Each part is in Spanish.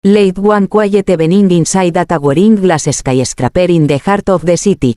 Late one quiet evening inside a towering glass skyscraper in the heart of the city.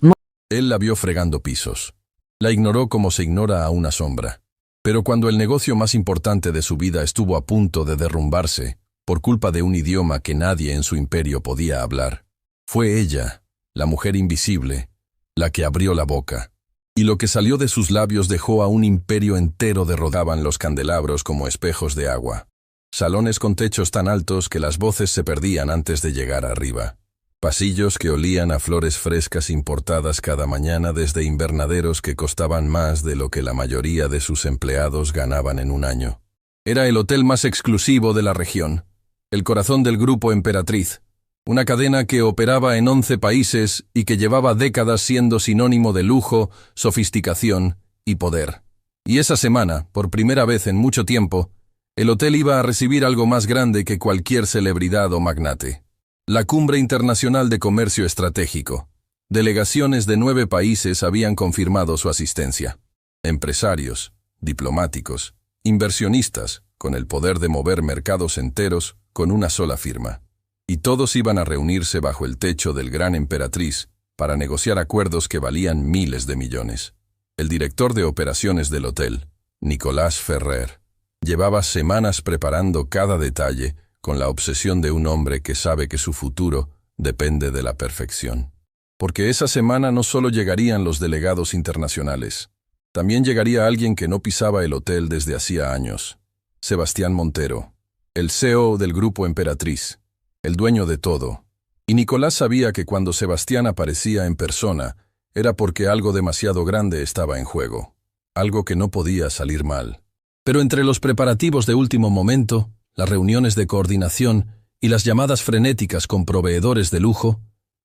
Él la vio fregando pisos. La ignoró como se ignora a una sombra. Pero cuando el negocio más importante de su vida estuvo a punto de derrumbarse, por culpa de un idioma que nadie en su imperio podía hablar, fue ella, la mujer invisible, la que abrió la boca. Y lo que salió de sus labios dejó a un imperio entero de rodaban los candelabros como espejos de agua. Salones con techos tan altos que las voces se perdían antes de llegar arriba. Pasillos que olían a flores frescas importadas cada mañana desde invernaderos que costaban más de lo que la mayoría de sus empleados ganaban en un año. Era el hotel más exclusivo de la región, el corazón del Grupo Emperatriz, una cadena que operaba en 11 países y que llevaba décadas siendo sinónimo de lujo, sofisticación y poder. Y esa semana, por primera vez en mucho tiempo, el hotel iba a recibir algo más grande que cualquier celebridad o magnate. La Cumbre Internacional de Comercio Estratégico. Delegaciones de 9 países habían confirmado su asistencia. Empresarios, diplomáticos, inversionistas, con el poder de mover mercados enteros con una sola firma. Y todos iban a reunirse bajo el techo del Gran Emperatriz para negociar acuerdos que valían miles de millones. El director de operaciones del hotel, Nicolas Ferrer, llevaba semanas preparando cada detalle con la obsesión de un hombre que sabe que su futuro depende de la perfección. Porque esa semana no solo llegarían los delegados internacionales, también llegaría alguien que no pisaba el hotel desde hacía años. Sebastián Montero, el CEO del Grupo Emperatriz, el dueño de todo. Y Nicolás sabía que cuando Sebastián aparecía en persona, era porque algo demasiado grande estaba en juego, algo que no podía salir mal. Pero entre los preparativos de último momento, las reuniones de coordinación y las llamadas frenéticas con proveedores de lujo,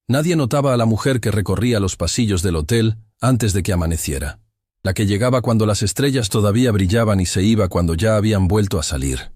nadie notaba a la mujer que recorría los pasillos del hotel antes de que amaneciera, la que llegaba cuando las estrellas todavía brillaban y se iba cuando ya habían vuelto a salir,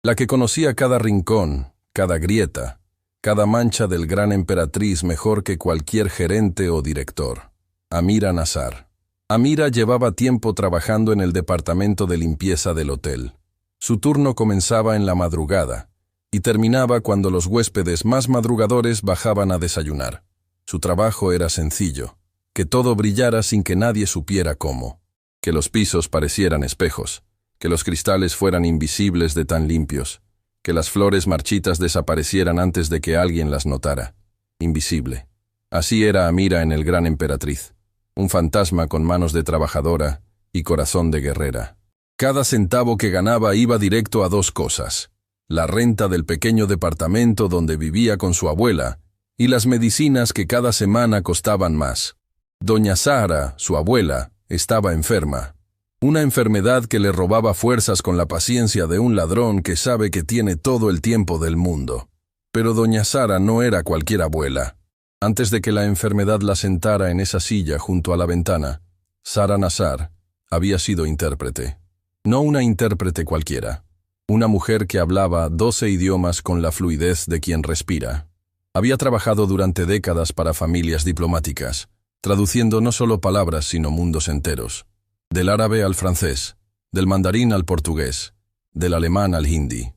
la que conocía cada rincón, cada grieta, cada mancha del Gran Emperatriz mejor que cualquier gerente o director. Amira Nazar. Amira llevaba tiempo trabajando en el departamento de limpieza del hotel. Su turno comenzaba en la madrugada y terminaba cuando los huéspedes más madrugadores bajaban a desayunar. Su trabajo era sencillo, que todo brillara sin que nadie supiera cómo, que los pisos parecieran espejos, que los cristales fueran invisibles de tan limpios, que las flores marchitas desaparecieran antes de que alguien las notara. Invisible. Así era Amira en el Gran Emperatriz. Un fantasma con manos de trabajadora y corazón de guerrera. Cada centavo que ganaba iba directo a 2 cosas: la renta del pequeño departamento donde vivía con su abuela y las medicinas que cada semana costaban más. Doña Sara, su abuela, estaba enferma. Una enfermedad que le robaba fuerzas con la paciencia de un ladrón que sabe que tiene todo el tiempo del mundo. Pero doña Sara no era cualquier abuela. Antes de que la enfermedad la sentara en esa silla junto a la ventana, Sara Nazar había sido intérprete. No una intérprete cualquiera. Una mujer que hablaba 12 idiomas con la fluidez de quien respira. Había trabajado durante décadas para familias diplomáticas, traduciendo no solo palabras sino mundos enteros. Del árabe al francés, del mandarín al portugués, del alemán al hindi.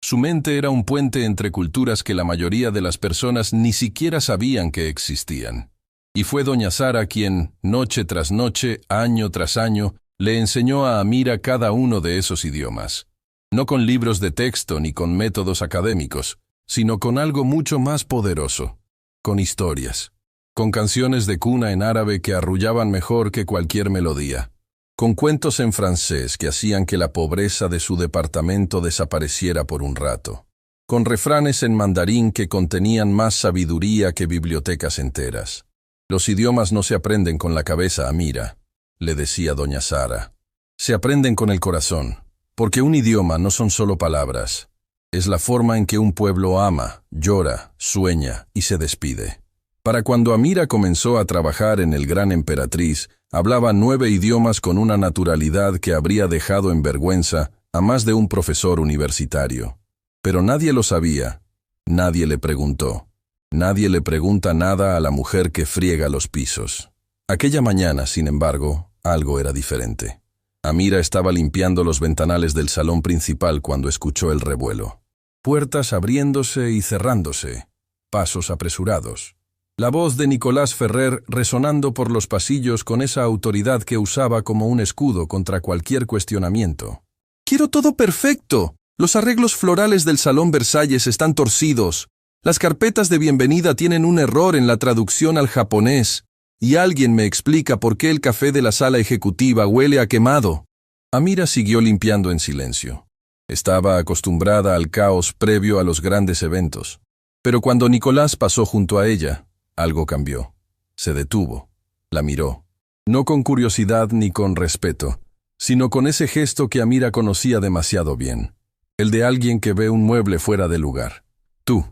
Su mente era un puente entre culturas que la mayoría de las personas ni siquiera sabían que existían. Y fue doña Sara quien, noche tras noche, año tras año, le enseñó a Amira cada uno de esos idiomas. No con libros de texto ni con métodos académicos, sino con algo mucho más poderoso, con historias, con canciones de cuna en árabe que arrullaban mejor que cualquier melodía, con cuentos en francés que hacían que la pobreza de su departamento desapareciera por un rato, con refranes en mandarín que contenían más sabiduría que bibliotecas enteras. Los idiomas no se aprenden con la cabeza, Amira, le decía doña Sara. Se aprenden con el corazón, porque un idioma no son solo palabras, es la forma en que un pueblo ama, llora, sueña y se despide. Para cuando Amira comenzó a trabajar en el Gran Emperatriz, hablaba 9 idiomas con una naturalidad que habría dejado en vergüenza a más de un profesor universitario. Pero nadie lo sabía, nadie le preguntó. Nadie le pregunta nada a la mujer que friega los pisos. Aquella mañana, sin embargo, algo era diferente. Amira estaba limpiando los ventanales del salón principal cuando escuchó el revuelo. puertas abriéndose y cerrándose, pasos apresurados. La voz de Nicolás Ferrer resonando por los pasillos con esa autoridad que usaba como un escudo contra cualquier cuestionamiento. «¡Quiero todo perfecto! Los arreglos florales del Salón Versalles están torcidos. Las carpetas de bienvenida tienen un error en la traducción al japonés. Y alguien me explica por qué el café de la sala ejecutiva huele a quemado». Amira siguió limpiando en silencio. Estaba acostumbrada al caos previo a los grandes eventos. Pero cuando Nicolás pasó junto a ella, algo cambió. Se detuvo. La miró. No con curiosidad ni con respeto, sino con ese gesto que Amira conocía demasiado bien. El de alguien que ve un mueble fuera de lugar. «Tú,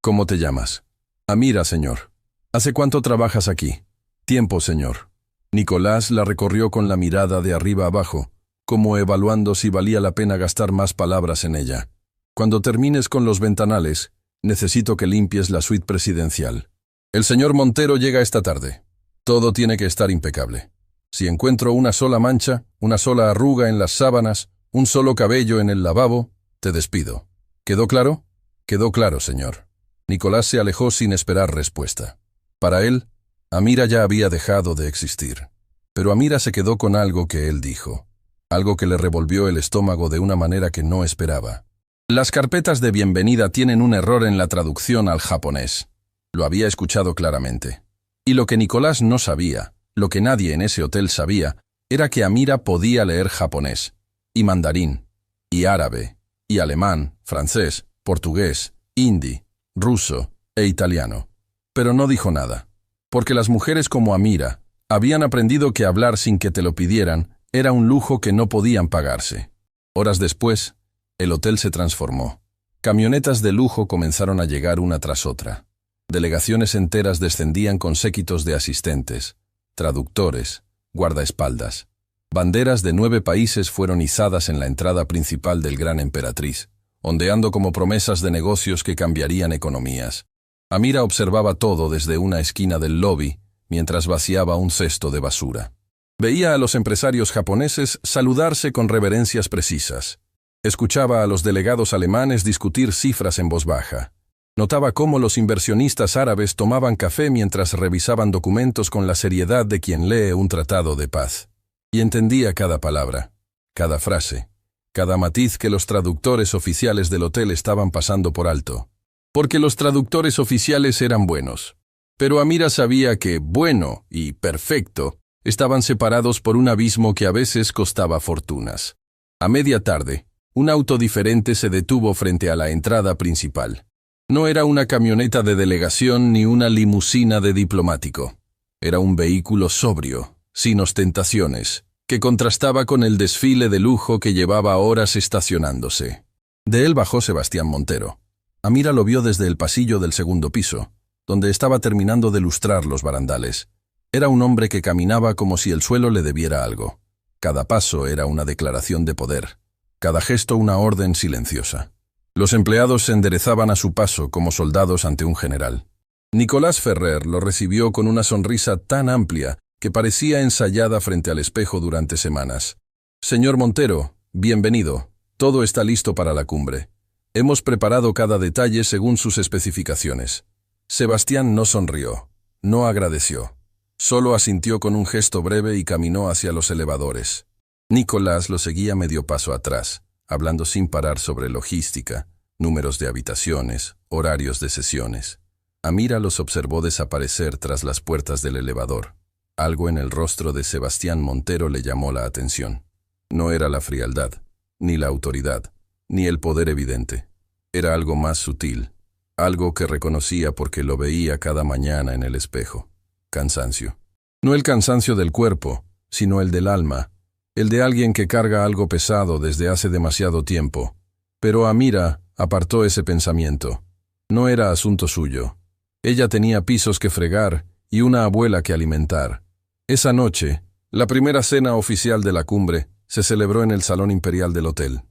¿cómo te llamas?» «Amira, señor». «¿Hace cuánto trabajas aquí?» «Tiempo, señor». Nicolás la recorrió con la mirada de arriba abajo, como evaluando si valía la pena gastar más palabras en ella. «Cuando termines con los ventanales, necesito que limpies la suite presidencial. El señor Montero llega esta tarde. Todo tiene que estar impecable. Si encuentro una sola mancha, una sola arruga en las sábanas, un solo cabello en el lavabo, te despido. ¿Quedó claro?» «Quedó claro, señor». Nicolás se alejó sin esperar respuesta. Para él, Amira ya había dejado de existir. Pero Amira se quedó con algo que él dijo. Algo que le revolvió el estómago de una manera que no esperaba. «Las carpetas de bienvenida tienen un error en la traducción al japonés». Lo había escuchado claramente. Y lo que Nicolás no sabía, lo que nadie en ese hotel sabía, era que Amira podía leer japonés, y mandarín, y árabe, y alemán, francés, portugués, hindi, ruso e italiano. Pero no dijo nada, porque las mujeres como Amira habían aprendido que hablar sin que te lo pidieran era un lujo que no podían pagarse. Horas después, el hotel se transformó. Camionetas de lujo comenzaron a llegar una tras otra. Delegaciones enteras descendían con séquitos de asistentes, traductores, guardaespaldas. Banderas de 9 países fueron izadas en la entrada principal del Gran Emperatriz, ondeando como promesas de negocios que cambiarían economías. Amira observaba todo desde una esquina del lobby, mientras vaciaba un cesto de basura. Veía a los empresarios japoneses saludarse con reverencias precisas. Escuchaba a los delegados alemanes discutir cifras en voz baja. Notaba cómo los inversionistas árabes tomaban café mientras revisaban documentos con la seriedad de quien lee un tratado de paz. Y entendía cada palabra, cada frase, cada matiz que los traductores oficiales del hotel estaban pasando por alto. Porque los traductores oficiales eran buenos. Pero Amira sabía que bueno y perfecto estaban separados por un abismo que a veces costaba fortunas. A media tarde, un auto diferente se detuvo frente a la entrada principal. No era una camioneta de delegación ni una limusina de diplomático. Era un vehículo sobrio, sin ostentaciones, que contrastaba con el desfile de lujo que llevaba horas estacionándose. De él bajó Sebastián Montero. Amira lo vio desde el pasillo del segundo piso, donde estaba terminando de lustrar los barandales. Era un hombre que caminaba como si el suelo le debiera algo. Cada paso era una declaración de poder, cada gesto una orden silenciosa. Los empleados se enderezaban a su paso como soldados ante un general. Nicolás Ferrer lo recibió con una sonrisa tan amplia que parecía ensayada frente al espejo durante semanas. «Señor Montero, bienvenido. Todo está listo para la cumbre. Hemos preparado cada detalle según sus especificaciones». Sebastián no sonrió, no agradeció. Solo asintió con un gesto breve y caminó hacia los elevadores. Nicolás lo seguía medio paso atrás, hablando sin parar sobre logística, números de habitaciones, horarios de sesiones. Amira los observó desaparecer tras las puertas del elevador. Algo en el rostro de Sebastián Montero le llamó la atención. No era la frialdad, ni la autoridad, ni el poder evidente. Era algo más sutil, algo que reconocía porque lo veía cada mañana en el espejo. Cansancio. No el cansancio del cuerpo, sino el del alma, el de alguien que carga algo pesado desde hace demasiado tiempo. Pero Amira apartó ese pensamiento. No era asunto suyo. Ella tenía pisos que fregar y una abuela que alimentar. Esa noche, la primera cena oficial de la cumbre se celebró en el salón imperial del hotel.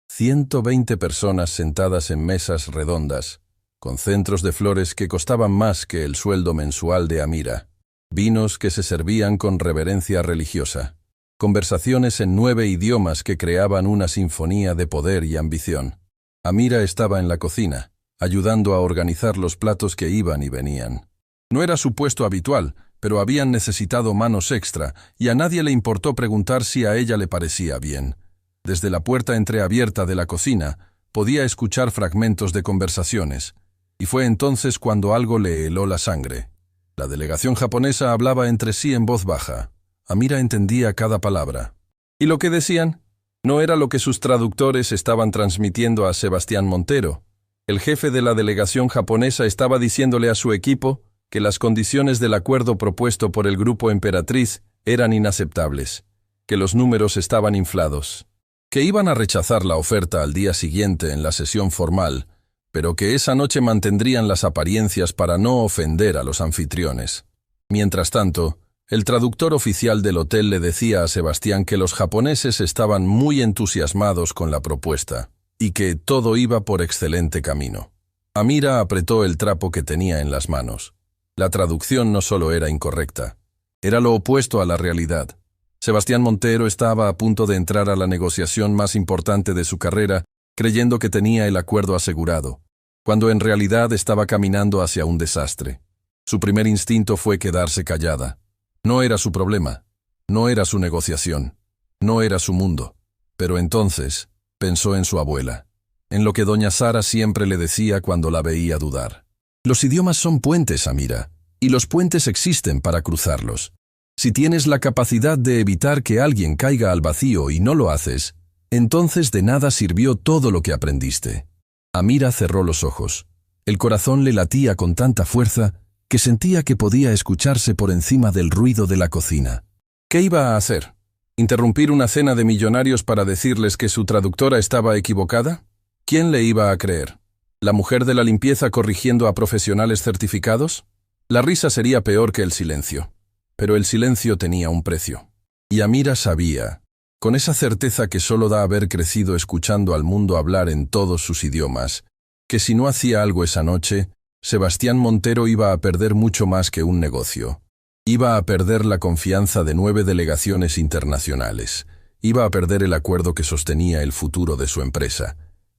120 personas sentadas en mesas redondas, con centros de flores que costaban más que el sueldo mensual de Amira, vinos que se servían con reverencia religiosa, conversaciones en 9 idiomas que creaban una sinfonía de poder y ambición. Amira estaba en la cocina, ayudando a organizar los platos que iban y venían. No era su puesto habitual, pero habían necesitado manos extra, y a nadie le importó preguntar si a ella le parecía bien. Desde la puerta entreabierta de la cocina, podía escuchar fragmentos de conversaciones, y fue entonces cuando algo le heló la sangre. La delegación japonesa hablaba entre sí en voz baja. Amira entendía cada palabra. ¿Y lo que decían? No era lo que sus traductores estaban transmitiendo a Sebastián Montero. El jefe de la delegación japonesa estaba diciéndole a su equipo que las condiciones del acuerdo propuesto por el Grupo Emperatriz eran inaceptables, que los números estaban inflados, que iban a rechazar la oferta al día siguiente en la sesión formal, pero que esa noche mantendrían las apariencias para no ofender a los anfitriones. Mientras tanto, el traductor oficial del hotel le decía a Sebastián que los japoneses estaban muy entusiasmados con la propuesta y que todo iba por excelente camino. Amira apretó el trapo que tenía en las manos. La traducción no solo era incorrecta, era lo opuesto a la realidad. Sebastián Montero estaba a punto de entrar a la negociación más importante de su carrera, creyendo que tenía el acuerdo asegurado, cuando en realidad estaba caminando hacia un desastre. Su primer instinto fue quedarse callada. No era su problema, no era su negociación, no era su mundo. Pero entonces pensó en su abuela, en lo que doña Sara siempre le decía cuando la veía dudar. Los idiomas son puentes, Amira, y los puentes existen para cruzarlos. Si tienes la capacidad de evitar que alguien caiga al vacío y no lo haces, entonces de nada sirvió todo lo que aprendiste. Amira cerró los ojos. El corazón le latía con tanta fuerza que sentía que podía escucharse por encima del ruido de la cocina. ¿Qué iba a hacer? ¿Interrumpir una cena de millonarios para decirles que su traductora estaba equivocada? ¿Quién le iba a creer? ¿La mujer de la limpieza corrigiendo a profesionales certificados? La risa sería peor que el silencio. Pero el silencio tenía un precio. Y Amira sabía, con esa certeza que solo da haber crecido escuchando al mundo hablar en todos sus idiomas, que si no hacía algo esa noche, Sebastián Montero iba a perder mucho más que un negocio. Iba a perder la confianza de 9 delegaciones internacionales. Iba a perder el acuerdo que sostenía el futuro de su empresa.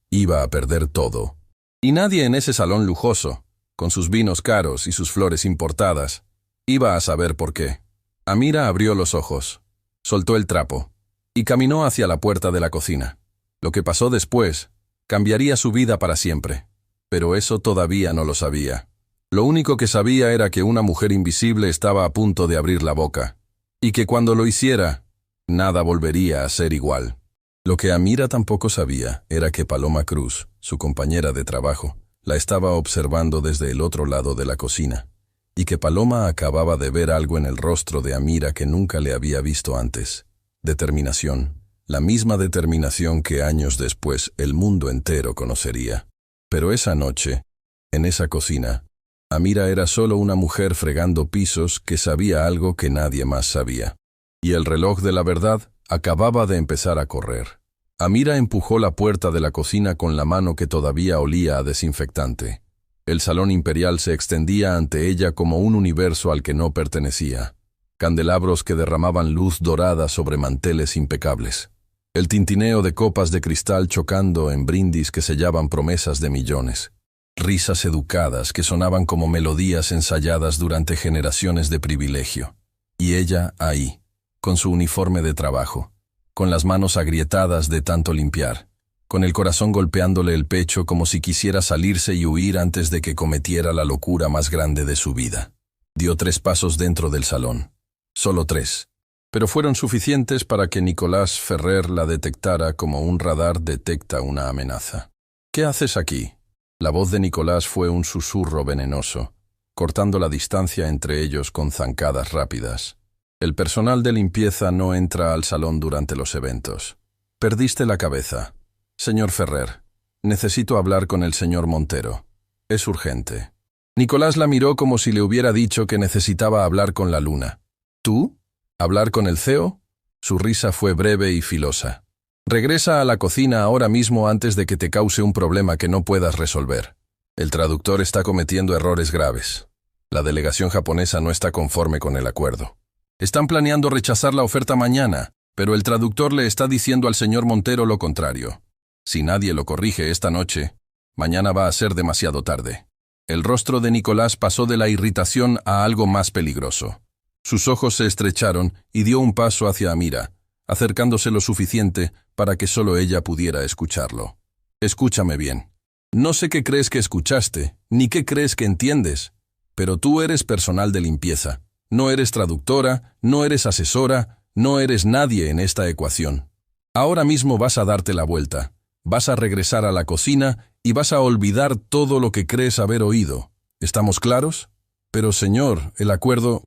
Iba a perder todo. Y nadie en ese salón lujoso, con sus vinos caros y sus flores importadas, iba a saber por qué. Amira abrió los ojos, soltó el trapo y caminó hacia la puerta de la cocina. Lo que pasó después cambiaría su vida para siempre, pero eso todavía no lo sabía. Lo único que sabía era que una mujer invisible estaba a punto de abrir la boca, y que cuando lo hiciera, nada volvería a ser igual. Lo que Amira tampoco sabía era que Paloma Cruz, su compañera de trabajo, la estaba observando desde el otro lado de la cocina, y que Paloma acababa de ver algo en el rostro de Amira que nunca le había visto antes. Determinación, la misma determinación que años después el mundo entero conocería. Pero esa noche, en esa cocina, Amira era solo una mujer fregando pisos que sabía algo que nadie más sabía. Y el reloj de la verdad acababa de empezar a correr. Amira empujó la puerta de la cocina con la mano que todavía olía a desinfectante. El salón imperial se extendía ante ella como un universo al que no pertenecía. Candelabros que derramaban luz dorada sobre manteles impecables. El tintineo de copas de cristal chocando en brindis que sellaban promesas de millones. Risas educadas que sonaban como melodías ensayadas durante generaciones de privilegio. Y ella ahí, con su uniforme de trabajo, con las manos agrietadas de tanto limpiar, con el corazón golpeándole el pecho como si quisiera salirse y huir antes de que cometiera la locura más grande de su vida. Dio 3 pasos dentro del salón. Solo 3. Pero fueron suficientes para que Nicolás Ferrer la detectara como un radar detecta una amenaza. ¿Qué haces aquí? La voz de Nicolás fue un susurro venenoso, cortando la distancia entre ellos con zancadas rápidas. El personal de limpieza no entra al salón durante los eventos. Perdiste la cabeza. Señor Ferrer, necesito hablar con el señor Montero. Es urgente. Nicolás la miró como si le hubiera dicho que necesitaba hablar con la luna. ¿Tú? ¿Hablar con el CEO? Su risa fue breve y filosa. Regresa a la cocina ahora mismo antes de que te cause un problema que no puedas resolver. El traductor está cometiendo errores graves. La delegación japonesa no está conforme con el acuerdo. Están planeando rechazar la oferta mañana, pero el traductor le está diciendo al señor Montero lo contrario. Si nadie lo corrige esta noche, mañana va a ser demasiado tarde. El rostro de Nicolás pasó de la irritación a algo más peligroso. Sus ojos se estrecharon y dio un paso hacia Amira, acercándose lo suficiente para que solo ella pudiera escucharlo. Escúchame bien. No sé qué crees que escuchaste, ni qué crees que entiendes, pero tú eres personal de limpieza. No eres traductora, no eres asesora, no eres nadie en esta ecuación. Ahora mismo vas a darte la vuelta, vas a regresar a la cocina y vas a olvidar todo lo que crees haber oído. ¿Estamos claros? Pero señor, el acuerdo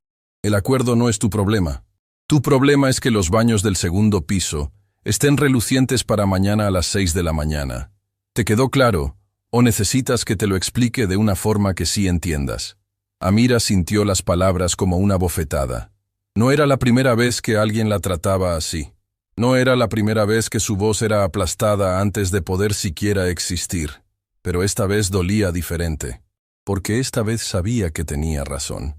no es tu problema. Tu problema es que los baños del segundo piso estén relucientes para mañana a las 6 de la mañana. ¿Te quedó claro? ¿O necesitas que te lo explique de una forma que sí entiendas? Amira sintió las palabras como una bofetada. No era la primera vez que alguien la trataba así. No era la primera vez que su voz era aplastada antes de poder siquiera existir. Pero esta vez dolía diferente, porque esta vez sabía que tenía razón,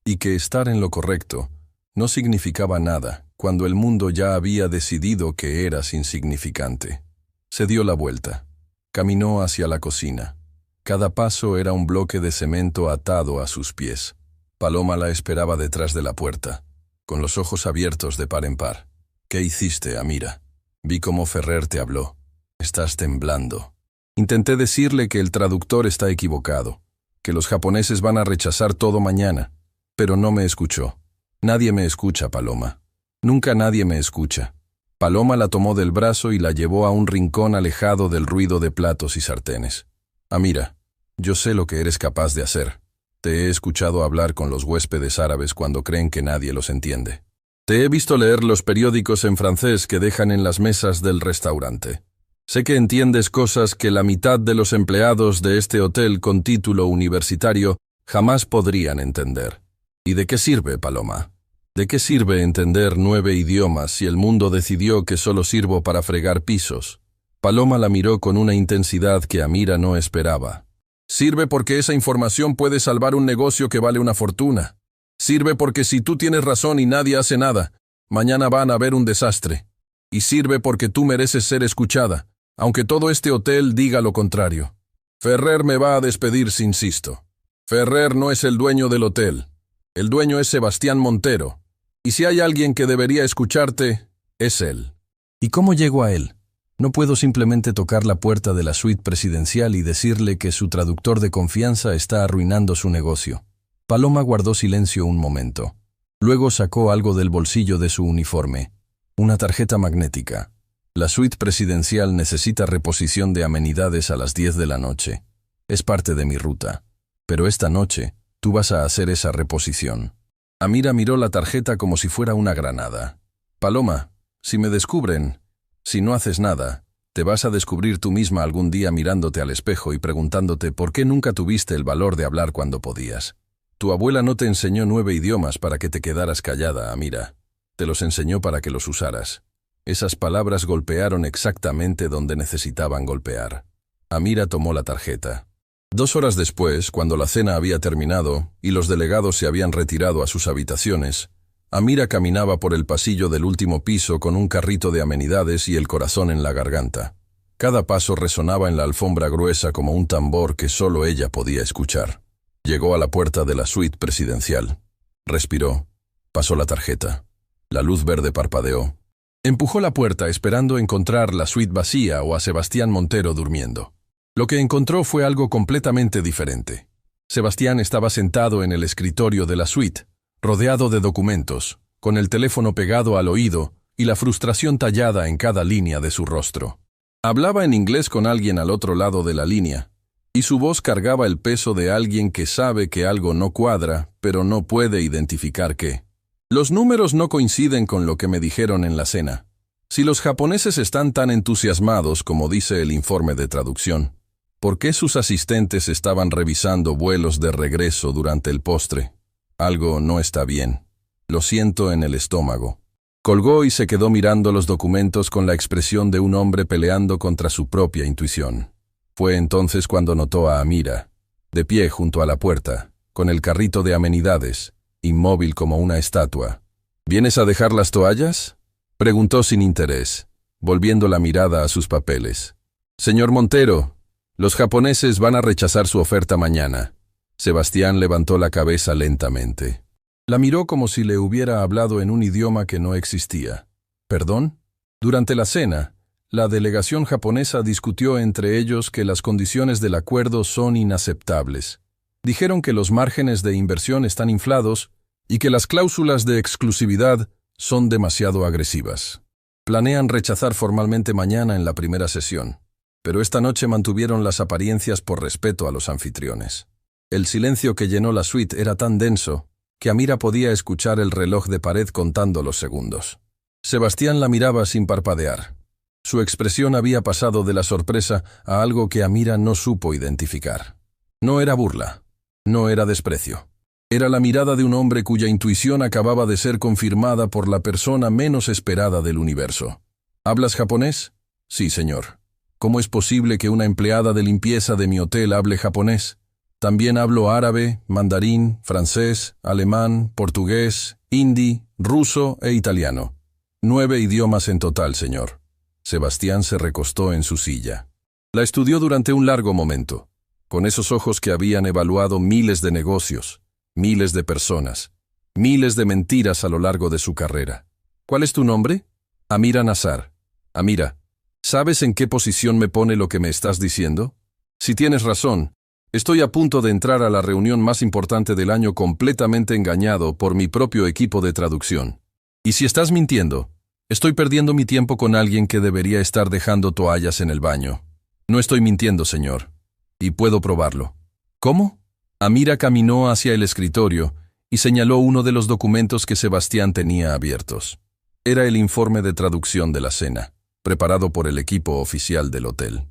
y que estar en lo correcto no significaba nada cuando el mundo ya había decidido que eras insignificante. Se dio la vuelta. Caminó hacia la cocina. Cada paso era un bloque de cemento atado a sus pies. Paloma la esperaba detrás de la puerta, con los ojos abiertos de par en par. ¿Qué hiciste, Amira? Vi cómo Ferrer te habló. Estás temblando. Intenté decirle que el traductor está equivocado, que los japoneses van a rechazar todo mañana, pero no me escuchó. Nadie me escucha, Paloma. Nunca nadie me escucha. Paloma la tomó del brazo y la llevó a un rincón alejado del ruido de platos y sartenes. Amira, yo sé lo que eres capaz de hacer. Te he escuchado hablar con los huéspedes árabes cuando creen que nadie los entiende. Te he visto leer los periódicos en francés que dejan en las mesas del restaurante. Sé que entiendes cosas que la mitad de los empleados de este hotel con título universitario jamás podrían entender. ¿Y de qué sirve, Paloma? ¿De qué sirve entender 9 idiomas si el mundo decidió que solo sirvo para fregar pisos? Paloma la miró con una intensidad que Amira no esperaba. Sirve porque esa información puede salvar un negocio que vale una fortuna. Sirve porque si tú tienes razón y nadie hace nada, mañana van a haber un desastre. Y sirve porque tú mereces ser escuchada, aunque todo este hotel diga lo contrario. Ferrer me va a despedir si insisto. Ferrer no es el dueño del hotel. El dueño es Sebastián Montero. Y si hay alguien que debería escucharte, es él. ¿Y cómo llego a él? No puedo simplemente tocar la puerta de la suite presidencial y decirle que su traductor de confianza está arruinando su negocio. Paloma guardó silencio un momento. Luego sacó algo del bolsillo de su uniforme. Una tarjeta magnética. La suite presidencial necesita reposición de amenidades a las 10 de la noche. Es parte de mi ruta. Pero esta noche, tú vas a hacer esa reposición. Amira miró la tarjeta como si fuera una granada. Paloma, si me descubren, si no haces nada, te vas a descubrir tú misma algún día mirándote al espejo y preguntándote por qué nunca tuviste el valor de hablar cuando podías. Tu abuela no te enseñó 9 idiomas para que te quedaras callada, Amira. Te los enseñó para que los usaras. Esas palabras golpearon exactamente donde necesitaban golpear. Amira tomó la tarjeta. 2 horas después, cuando la cena había terminado y los delegados se habían retirado a sus habitaciones, Amira caminaba por el pasillo del último piso con un carrito de amenidades y el corazón en la garganta. Cada paso resonaba en la alfombra gruesa como un tambor que solo ella podía escuchar. Llegó a la puerta de la suite presidencial. Respiró. Pasó la tarjeta. La luz verde parpadeó. Empujó la puerta esperando encontrar la suite vacía o a Sebastián Montero durmiendo. Lo que encontró fue algo completamente diferente. Sebastián estaba sentado en el escritorio de la suite, rodeado de documentos, con el teléfono pegado al oído y la frustración tallada en cada línea de su rostro. Hablaba en inglés con alguien al otro lado de la línea, y su voz cargaba el peso de alguien que sabe que algo no cuadra, pero no puede identificar qué. Los números no coinciden con lo que me dijeron en la cena. Si los japoneses están tan entusiasmados como dice el informe de traducción, ¿por qué sus asistentes estaban revisando vuelos de regreso durante el postre? Algo no está bien. Lo siento en el estómago. Colgó y se quedó mirando los documentos con la expresión de un hombre peleando contra su propia intuición. Fue entonces cuando notó a Amira, de pie junto a la puerta, con el carrito de amenidades, inmóvil como una estatua. ¿Vienes a dejar las toallas?, preguntó sin interés, volviendo la mirada a sus papeles. Señor Montero, los japoneses van a rechazar su oferta mañana. Sebastián levantó la cabeza lentamente. La miró como si le hubiera hablado en un idioma que no existía. ¿Perdón? Durante la cena, la delegación japonesa discutió entre ellos que las condiciones del acuerdo son inaceptables. Dijeron que los márgenes de inversión están inflados y que las cláusulas de exclusividad son demasiado agresivas. Planean rechazar formalmente mañana en la primera sesión, pero esta noche mantuvieron las apariencias por respeto a los anfitriones. El silencio que llenó la suite era tan denso que Amira podía escuchar el reloj de pared contando los segundos. Sebastián la miraba sin parpadear. Su expresión había pasado de la sorpresa a algo que Amira no supo identificar. No era burla, no era desprecio. Era la mirada de un hombre cuya intuición acababa de ser confirmada por la persona menos esperada del universo. ¿Hablas japonés? Sí, señor. ¿Cómo es posible que una empleada de limpieza de mi hotel hable japonés? También hablo árabe, mandarín, francés, alemán, portugués, hindi, ruso e italiano. 9 idiomas en total, señor. Sebastián se recostó en su silla. La estudió durante un largo momento, con esos ojos que habían evaluado miles de negocios, miles de personas, miles de mentiras a lo largo de su carrera. ¿Cuál es tu nombre? Amira Nazar. Amira, ¿sabes en qué posición me pone lo que me estás diciendo? Si tienes razón, estoy a punto de entrar a la reunión más importante del año completamente engañado por mi propio equipo de traducción. Y si estás mintiendo, estoy perdiendo mi tiempo con alguien que debería estar dejando toallas en el baño. No estoy mintiendo, señor. Y puedo probarlo. ¿Cómo? Amira caminó hacia el escritorio y señaló uno de los documentos que Sebastián tenía abiertos. Era el informe de traducción de la cena, preparado por el equipo oficial del hotel.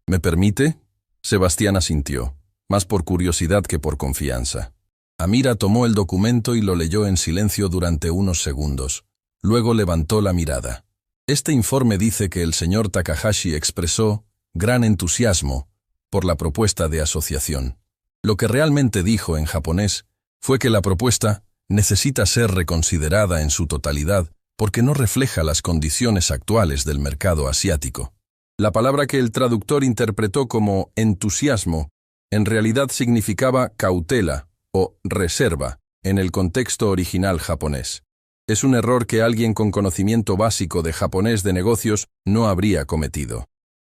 ¿Me permite? Sebastián asintió, más por curiosidad que por confianza. Amira tomó el documento y lo leyó en silencio durante unos segundos. Luego levantó la mirada. Este informe dice que el señor Takahashi expresó gran entusiasmo por la propuesta de asociación. Lo que realmente dijo en japonés fue que la propuesta necesita ser reconsiderada en su totalidad porque no refleja las condiciones actuales del mercado asiático. La palabra que el traductor interpretó como entusiasmo en realidad significaba cautela o reserva en el contexto original japonés. Es un error que alguien con conocimiento básico de japonés de negocios no habría cometido.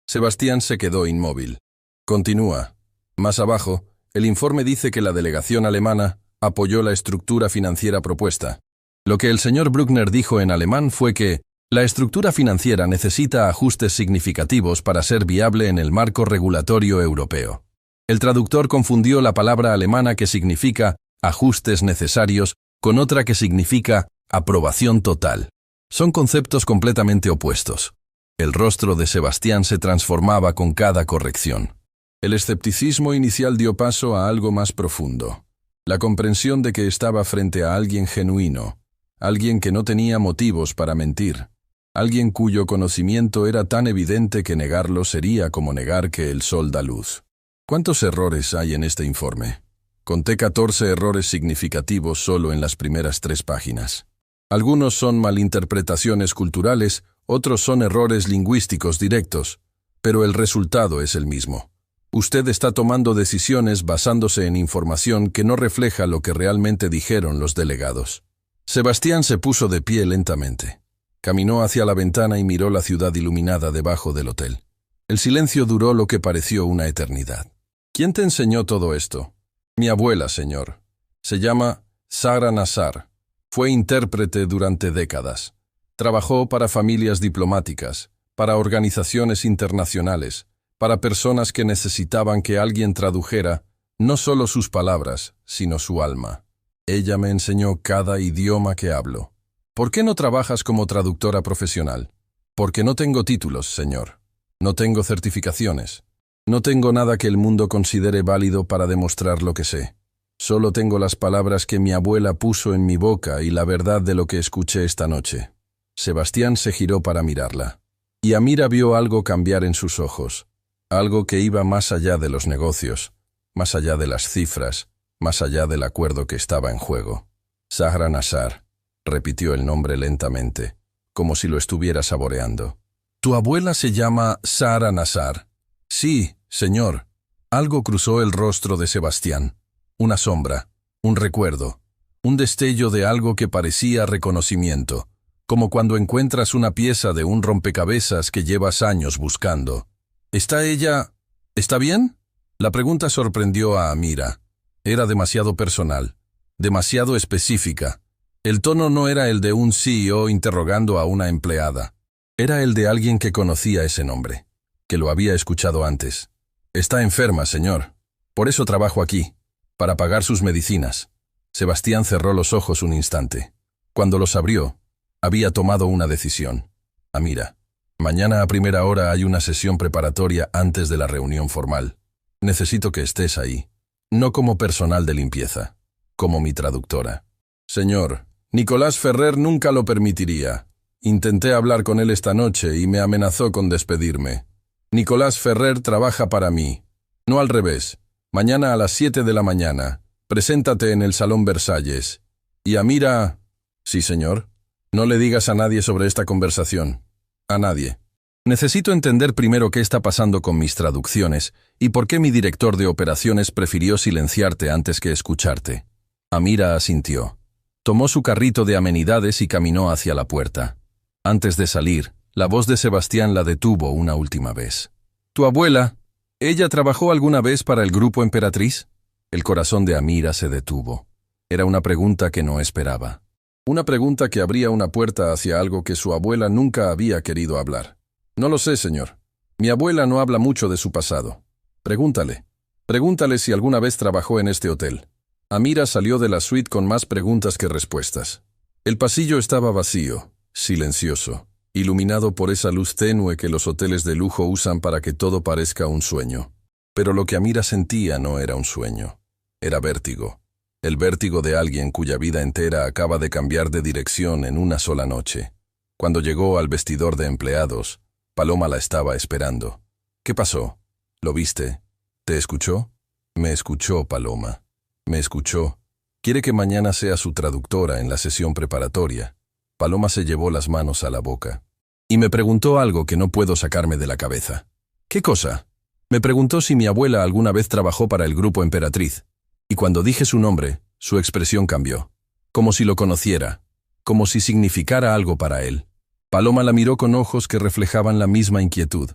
Sebastián se quedó inmóvil. Continúa. Más abajo, el informe dice que la delegación alemana apoyó la estructura financiera propuesta. Lo que el señor Bruckner dijo en alemán fue que la estructura financiera necesita ajustes significativos para ser viable en el marco regulatorio europeo. El traductor confundió la palabra alemana que significa ajustes necesarios con otra que significa aprobación total. Son conceptos completamente opuestos. El rostro de Sebastián se transformaba con cada corrección. El escepticismo inicial dio paso a algo más profundo. La comprensión de que estaba frente a alguien genuino, alguien que no tenía motivos para mentir, alguien cuyo conocimiento era tan evidente que negarlo sería como negar que el sol da luz. ¿Cuántos errores hay en este informe? Conté 14 errores significativos solo en las primeras 3 páginas. Algunos son malinterpretaciones culturales, otros son errores lingüísticos directos, pero el resultado es el mismo. Usted está tomando decisiones basándose en información que no refleja lo que realmente dijeron los delegados. Sebastián se puso de pie lentamente. Caminó hacia la ventana y miró la ciudad iluminada debajo del hotel. El silencio duró lo que pareció una eternidad. ¿Quién te enseñó todo esto? Mi abuela, señor. Se llama Sara Nazar. Fue intérprete durante décadas. Trabajó para familias diplomáticas, para organizaciones internacionales, para personas que necesitaban que alguien tradujera no solo sus palabras, sino su alma. Ella me enseñó cada idioma que hablo. ¿Por qué no trabajas como traductora profesional? Porque no tengo títulos, señor. No tengo certificaciones. No tengo nada que el mundo considere válido para demostrar lo que sé. Solo tengo las palabras que mi abuela puso en mi boca y la verdad de lo que escuché esta noche. Sebastián se giró para mirarla. Y Amira vio algo cambiar en sus ojos. Algo que iba más allá de los negocios, más allá de las cifras, más allá del acuerdo que estaba en juego. Sara Nazar, repitió el nombre lentamente, como si lo estuviera saboreando. ¿Tu abuela se llama Sara Nazar? Sí, señor. Algo cruzó el rostro de Sebastián. Una sombra, un recuerdo, un destello de algo que parecía reconocimiento, como cuando encuentras una pieza de un rompecabezas que llevas años buscando. ¿Está ella? ¿Está bien? La pregunta sorprendió a Amira. Era demasiado personal, demasiado específica. El tono no era el de un CEO interrogando a una empleada. Era el de alguien que conocía ese nombre, que lo había escuchado antes. Está enferma, señor. Por eso trabajo aquí, para pagar sus medicinas. Sebastián cerró los ojos un instante. Cuando los abrió, había tomado una decisión. Amira, mañana a primera hora hay una sesión preparatoria antes de la reunión formal. Necesito que estés ahí. No como personal de limpieza, como mi traductora. Señor, Nicolás Ferrer nunca lo permitiría. Intenté hablar con él esta noche y me amenazó con despedirme. Nicolás Ferrer trabaja para mí. No al revés. Mañana a las 7 de la mañana. Preséntate en el Salón Versalles. Y Amira... Sí, señor. No le digas a nadie sobre esta conversación. A nadie. Necesito entender primero qué está pasando con mis traducciones y por qué mi director de operaciones prefirió silenciarte antes que escucharte. Amira asintió. Tomó su carrito de amenidades y caminó hacia la puerta. Antes de salir, la voz de Sebastián la detuvo una última vez. «¿Tu abuela? ¿Ella trabajó alguna vez para el Grupo Emperatriz?» El corazón de Amira se detuvo. Era una pregunta que no esperaba. Una pregunta que abría una puerta hacia algo que su abuela nunca había querido hablar. «No lo sé, señor. Mi abuela no habla mucho de su pasado. Pregúntale. Pregúntale si alguna vez trabajó en este hotel». Amira salió de la suite con más preguntas que respuestas. El pasillo estaba vacío, silencioso, iluminado por esa luz tenue que los hoteles de lujo usan para que todo parezca un sueño. Pero lo que Amira sentía no era un sueño. Era vértigo. El vértigo de alguien cuya vida entera acaba de cambiar de dirección en una sola noche. Cuando llegó al vestidor de empleados, Paloma la estaba esperando. «¿Qué pasó? ¿Lo viste? ¿Te escuchó?» «Me escuchó, Paloma. Me escuchó. Quiere que mañana sea su traductora en la sesión preparatoria». Paloma se llevó las manos a la boca. «Y me preguntó algo que no puedo sacarme de la cabeza». «¿Qué cosa?» «Me preguntó si mi abuela alguna vez trabajó para el Grupo Emperatriz. Y cuando dije su nombre, su expresión cambió. Como si lo conociera. Como si significara algo para él». Paloma la miró con ojos que reflejaban la misma inquietud.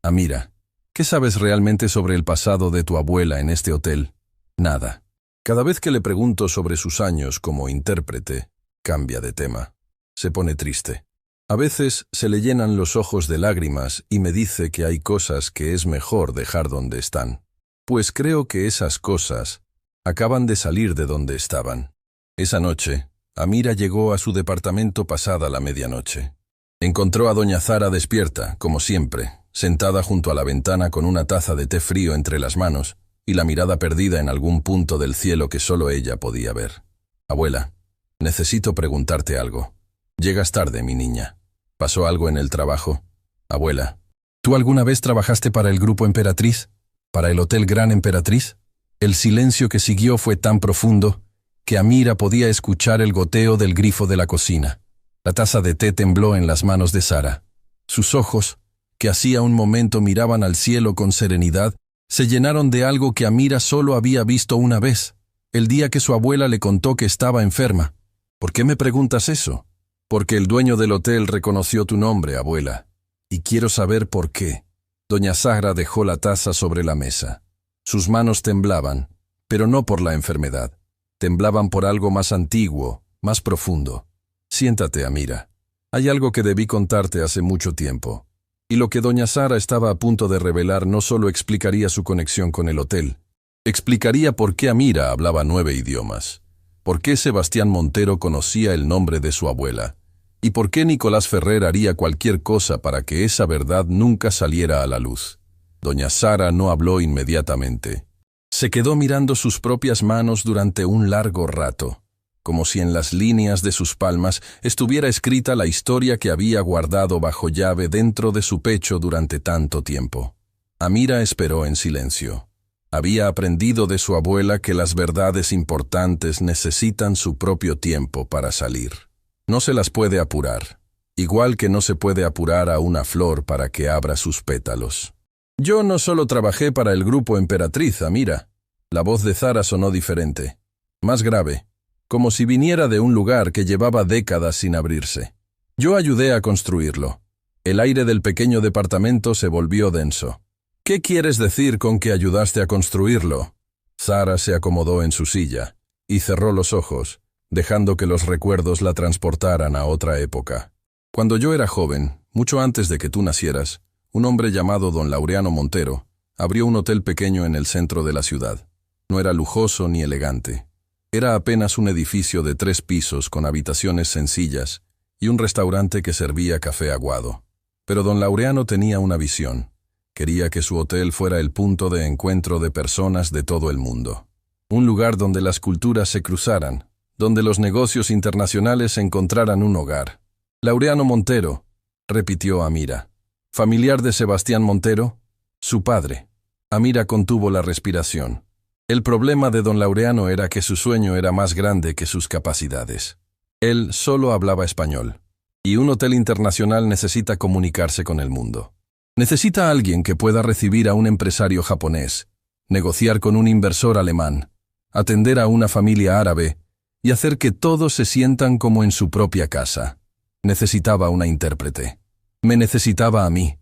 «Amira, ¿qué sabes realmente sobre el pasado de tu abuela en este hotel?» «Nada. Cada vez que le pregunto sobre sus años como intérprete, cambia de tema. Se pone triste. A veces se le llenan los ojos de lágrimas y me dice que hay cosas que es mejor dejar donde están. Pues creo que esas cosas acaban de salir de donde estaban». Esa noche, Amira llegó a su departamento pasada la medianoche. Encontró a doña Zara despierta, como siempre, sentada junto a la ventana con una taza de té frío entre las manos y la mirada perdida en algún punto del cielo que solo ella podía ver. «Abuela, necesito preguntarte algo. Llegas tarde, mi niña. ¿Pasó algo en el trabajo?» «Abuela, ¿tú alguna vez trabajaste para el Grupo Emperatriz? ¿Para el Hotel Gran Emperatriz?» El silencio que siguió fue tan profundo que Amira podía escuchar el goteo del grifo de la cocina. La taza de té tembló en las manos de Sara. Sus ojos, que hacía un momento miraban al cielo con serenidad, se llenaron de algo que Amira solo había visto una vez, el día que su abuela le contó que estaba enferma. «¿Por qué me preguntas eso?» «Porque el dueño del hotel reconoció tu nombre, abuela. Y quiero saber por qué». Doña Zara dejó la taza sobre la mesa. Sus manos temblaban, pero no por la enfermedad. Temblaban por algo más antiguo, más profundo. «Siéntate, Amira. Hay algo que debí contarte hace mucho tiempo». Y lo que doña Zara estaba a punto de revelar no solo explicaría su conexión con el hotel, explicaría por qué Amira hablaba 9 idiomas, por qué Sebastián Montero conocía el nombre de su abuela, y por qué Nicolás Ferrer haría cualquier cosa para que esa verdad nunca saliera a la luz. Doña Zara no habló inmediatamente. Se quedó mirando sus propias manos durante un largo rato, como si en las líneas de sus palmas estuviera escrita la historia que había guardado bajo llave dentro de su pecho durante tanto tiempo. Amira esperó en silencio. Había aprendido de su abuela que las verdades importantes necesitan su propio tiempo para salir. No se las puede apurar, igual que no se puede apurar a una flor para que abra sus pétalos. Yo no solo trabajé para el grupo Emperatriz, Amira. La voz de Zara sonó diferente, más grave, como si viniera de un lugar que llevaba décadas sin abrirse. Yo ayudé a construirlo. El aire del pequeño departamento se volvió denso. ¿Qué quieres decir con que ayudaste a construirlo? Zara se acomodó en su silla y cerró los ojos, dejando que los recuerdos la transportaran a otra época. Cuando yo era joven, mucho antes de que tú nacieras, un hombre llamado don Laureano Montero abrió un hotel pequeño en el centro de la ciudad. No era lujoso ni elegante. Era apenas un edificio de 3 pisos con habitaciones sencillas y un restaurante que servía café aguado. Pero don Laureano tenía una visión. Quería que su hotel fuera el punto de encuentro de personas de todo el mundo. Un lugar donde las culturas se cruzaran, donde los negocios internacionales encontraran un hogar. Laureano Montero, repitió Amira. ¿Familiar de Sebastián Montero? Su padre. Amira contuvo la respiración. El problema de don Laureano era que su sueño era más grande que sus capacidades. Él solo hablaba español, y un hotel internacional necesita comunicarse con el mundo. Necesita a alguien que pueda recibir a un empresario japonés, negociar con un inversor alemán, atender a una familia árabe y hacer que todos se sientan como en su propia casa. Necesitaba una intérprete. Me necesitaba a mí.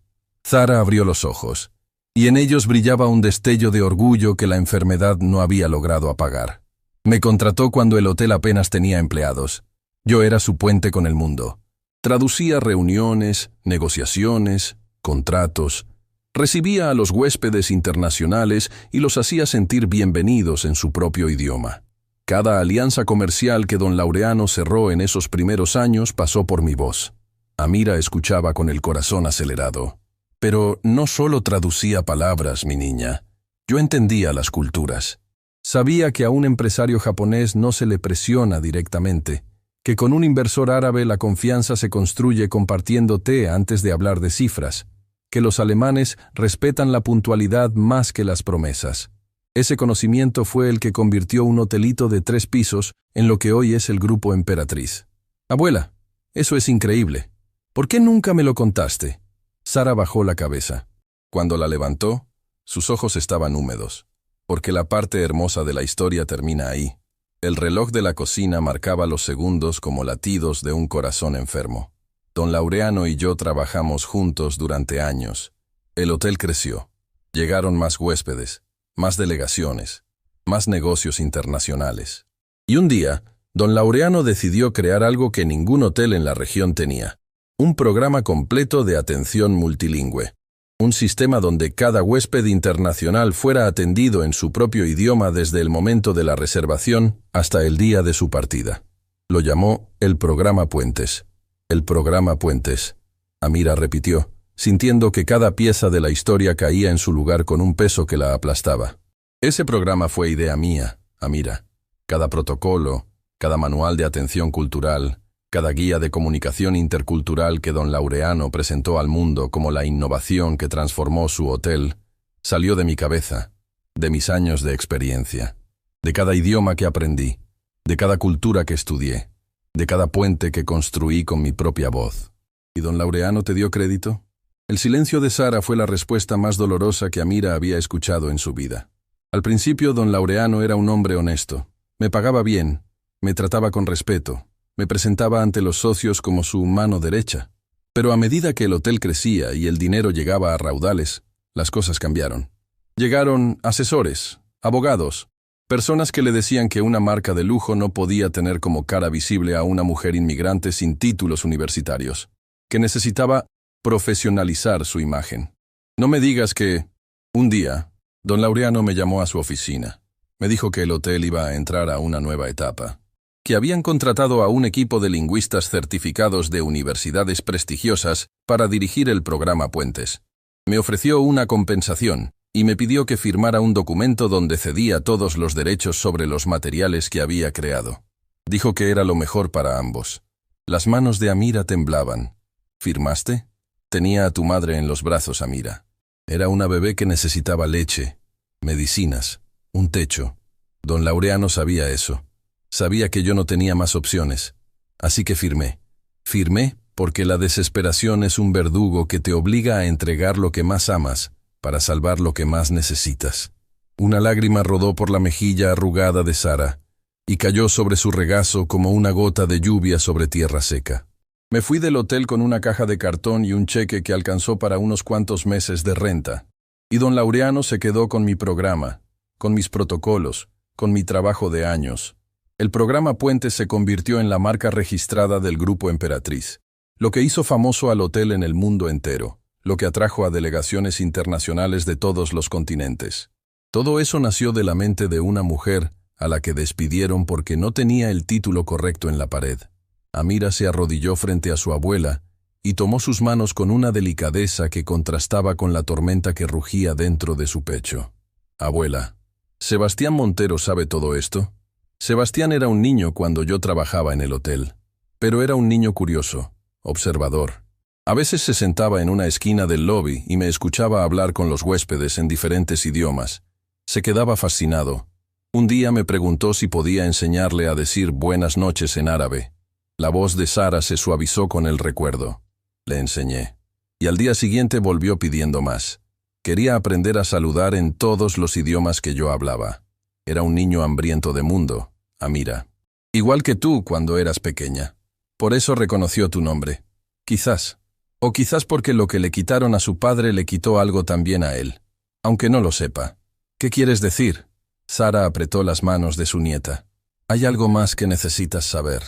Zara abrió los ojos, y en ellos brillaba un destello de orgullo que la enfermedad no había logrado apagar. Me contrató cuando el hotel apenas tenía empleados. Yo era su puente con el mundo. Traducía reuniones, negociaciones, contratos. Recibía a los huéspedes internacionales y los hacía sentir bienvenidos en su propio idioma. Cada alianza comercial que don Laureano cerró en esos primeros años pasó por mi voz. Amira escuchaba con el corazón acelerado. Pero no solo traducía palabras, mi niña. Yo entendía las culturas. Sabía que a un empresario japonés no se le presiona directamente, que con un inversor árabe la confianza se construye compartiendo té antes de hablar de cifras, que los alemanes respetan la puntualidad más que las promesas. Ese conocimiento fue el que convirtió un hotelito de 3 pisos en lo que hoy es el Grupo Emperatriz. Abuela, eso es increíble. ¿Por qué nunca me lo contaste? Zara bajó la cabeza. Cuando la levantó, sus ojos estaban húmedos, porque la parte hermosa de la historia termina ahí. El reloj de la cocina marcaba los segundos como latidos de un corazón enfermo. Don Laureano y yo trabajamos juntos durante años. El hotel creció. Llegaron más huéspedes, más delegaciones, más negocios internacionales. Y un día, don Laureano decidió crear algo que ningún hotel en la región tenía. Un programa completo de atención multilingüe. Un sistema donde cada huésped internacional fuera atendido en su propio idioma desde el momento de la reservación hasta el día de su partida. Lo llamó el Programa Puentes. El Programa Puentes. Amira repitió, sintiendo que cada pieza de la historia caía en su lugar con un peso que la aplastaba. Ese programa fue idea mía, Amira. Cada protocolo, cada manual de atención cultural, cada guía de comunicación intercultural que don Laureano presentó al mundo como la innovación que transformó su hotel, salió de mi cabeza, de mis años de experiencia, de cada idioma que aprendí, de cada cultura que estudié, de cada puente que construí con mi propia voz. ¿Y don Laureano te dio crédito? El silencio de Zara fue la respuesta más dolorosa que Amira había escuchado en su vida. Al principio don Laureano era un hombre honesto. Me pagaba bien, me trataba con respeto. Me presentaba ante los socios como su mano derecha. Pero a medida que el hotel crecía y el dinero llegaba a raudales, las cosas cambiaron. Llegaron asesores, abogados, personas que le decían que una marca de lujo no podía tener como cara visible a una mujer inmigrante sin títulos universitarios, que necesitaba profesionalizar su imagen. No me digas que, un día, don Laureano me llamó a su oficina. Me dijo que el hotel iba a entrar a una nueva etapa, que habían contratado a un equipo de lingüistas certificados de universidades prestigiosas para dirigir el programa Puentes. Me ofreció una compensación y me pidió que firmara un documento donde cedía todos los derechos sobre los materiales que había creado. Dijo que era lo mejor para ambos. Las manos de Amira temblaban. ¿Firmaste? Tenía a tu madre en los brazos, Amira. Era una bebé que necesitaba leche, medicinas, un techo. Don Laureano sabía eso. Sabía que yo no tenía más opciones. Así que firmé. Firmé porque la desesperación es un verdugo que te obliga a entregar lo que más amas, para salvar lo que más necesitas. Una lágrima rodó por la mejilla arrugada de Sara y cayó sobre su regazo como una gota de lluvia sobre tierra seca. Me fui del hotel con una caja de cartón y un cheque que alcanzó para unos cuantos meses de renta, y don Laureano se quedó con mi programa, con mis protocolos, con mi trabajo de años. El programa Puente se convirtió en la marca registrada del Grupo Emperatriz, lo que hizo famoso al hotel en el mundo entero, lo que atrajo a delegaciones internacionales de todos los continentes. Todo eso nació de la mente de una mujer a la que despidieron porque no tenía el título correcto en la pared. Amira se arrodilló frente a su abuela y tomó sus manos con una delicadeza que contrastaba con la tormenta que rugía dentro de su pecho. Abuela, ¿Sebastián Montero sabe todo esto? Sebastián era un niño cuando yo trabajaba en el hotel, pero era un niño curioso, observador. A veces se sentaba en una esquina del lobby y me escuchaba hablar con los huéspedes en diferentes idiomas. Se quedaba fascinado. Un día me preguntó si podía enseñarle a decir buenas noches en árabe. La voz de Sara se suavizó con el recuerdo. Le enseñé. Y al día siguiente volvió pidiendo más. Quería aprender a saludar en todos los idiomas que yo hablaba. Era un niño hambriento de mundo, Amira. Igual que tú cuando eras pequeña. Por eso reconoció tu nombre. Quizás. O quizás porque lo que le quitaron a su padre le quitó algo también a él. Aunque no lo sepa. ¿Qué quieres decir? Sara apretó las manos de su nieta. Hay algo más que necesitas saber.